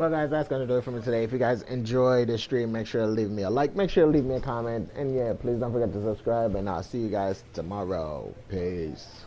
Well, guys, that's going to do it for me today. If you guys enjoyed the stream, make sure to leave me a like. Make sure to leave me a comment. And, yeah, please don't forget to subscribe. And I'll see you guys tomorrow. Peace.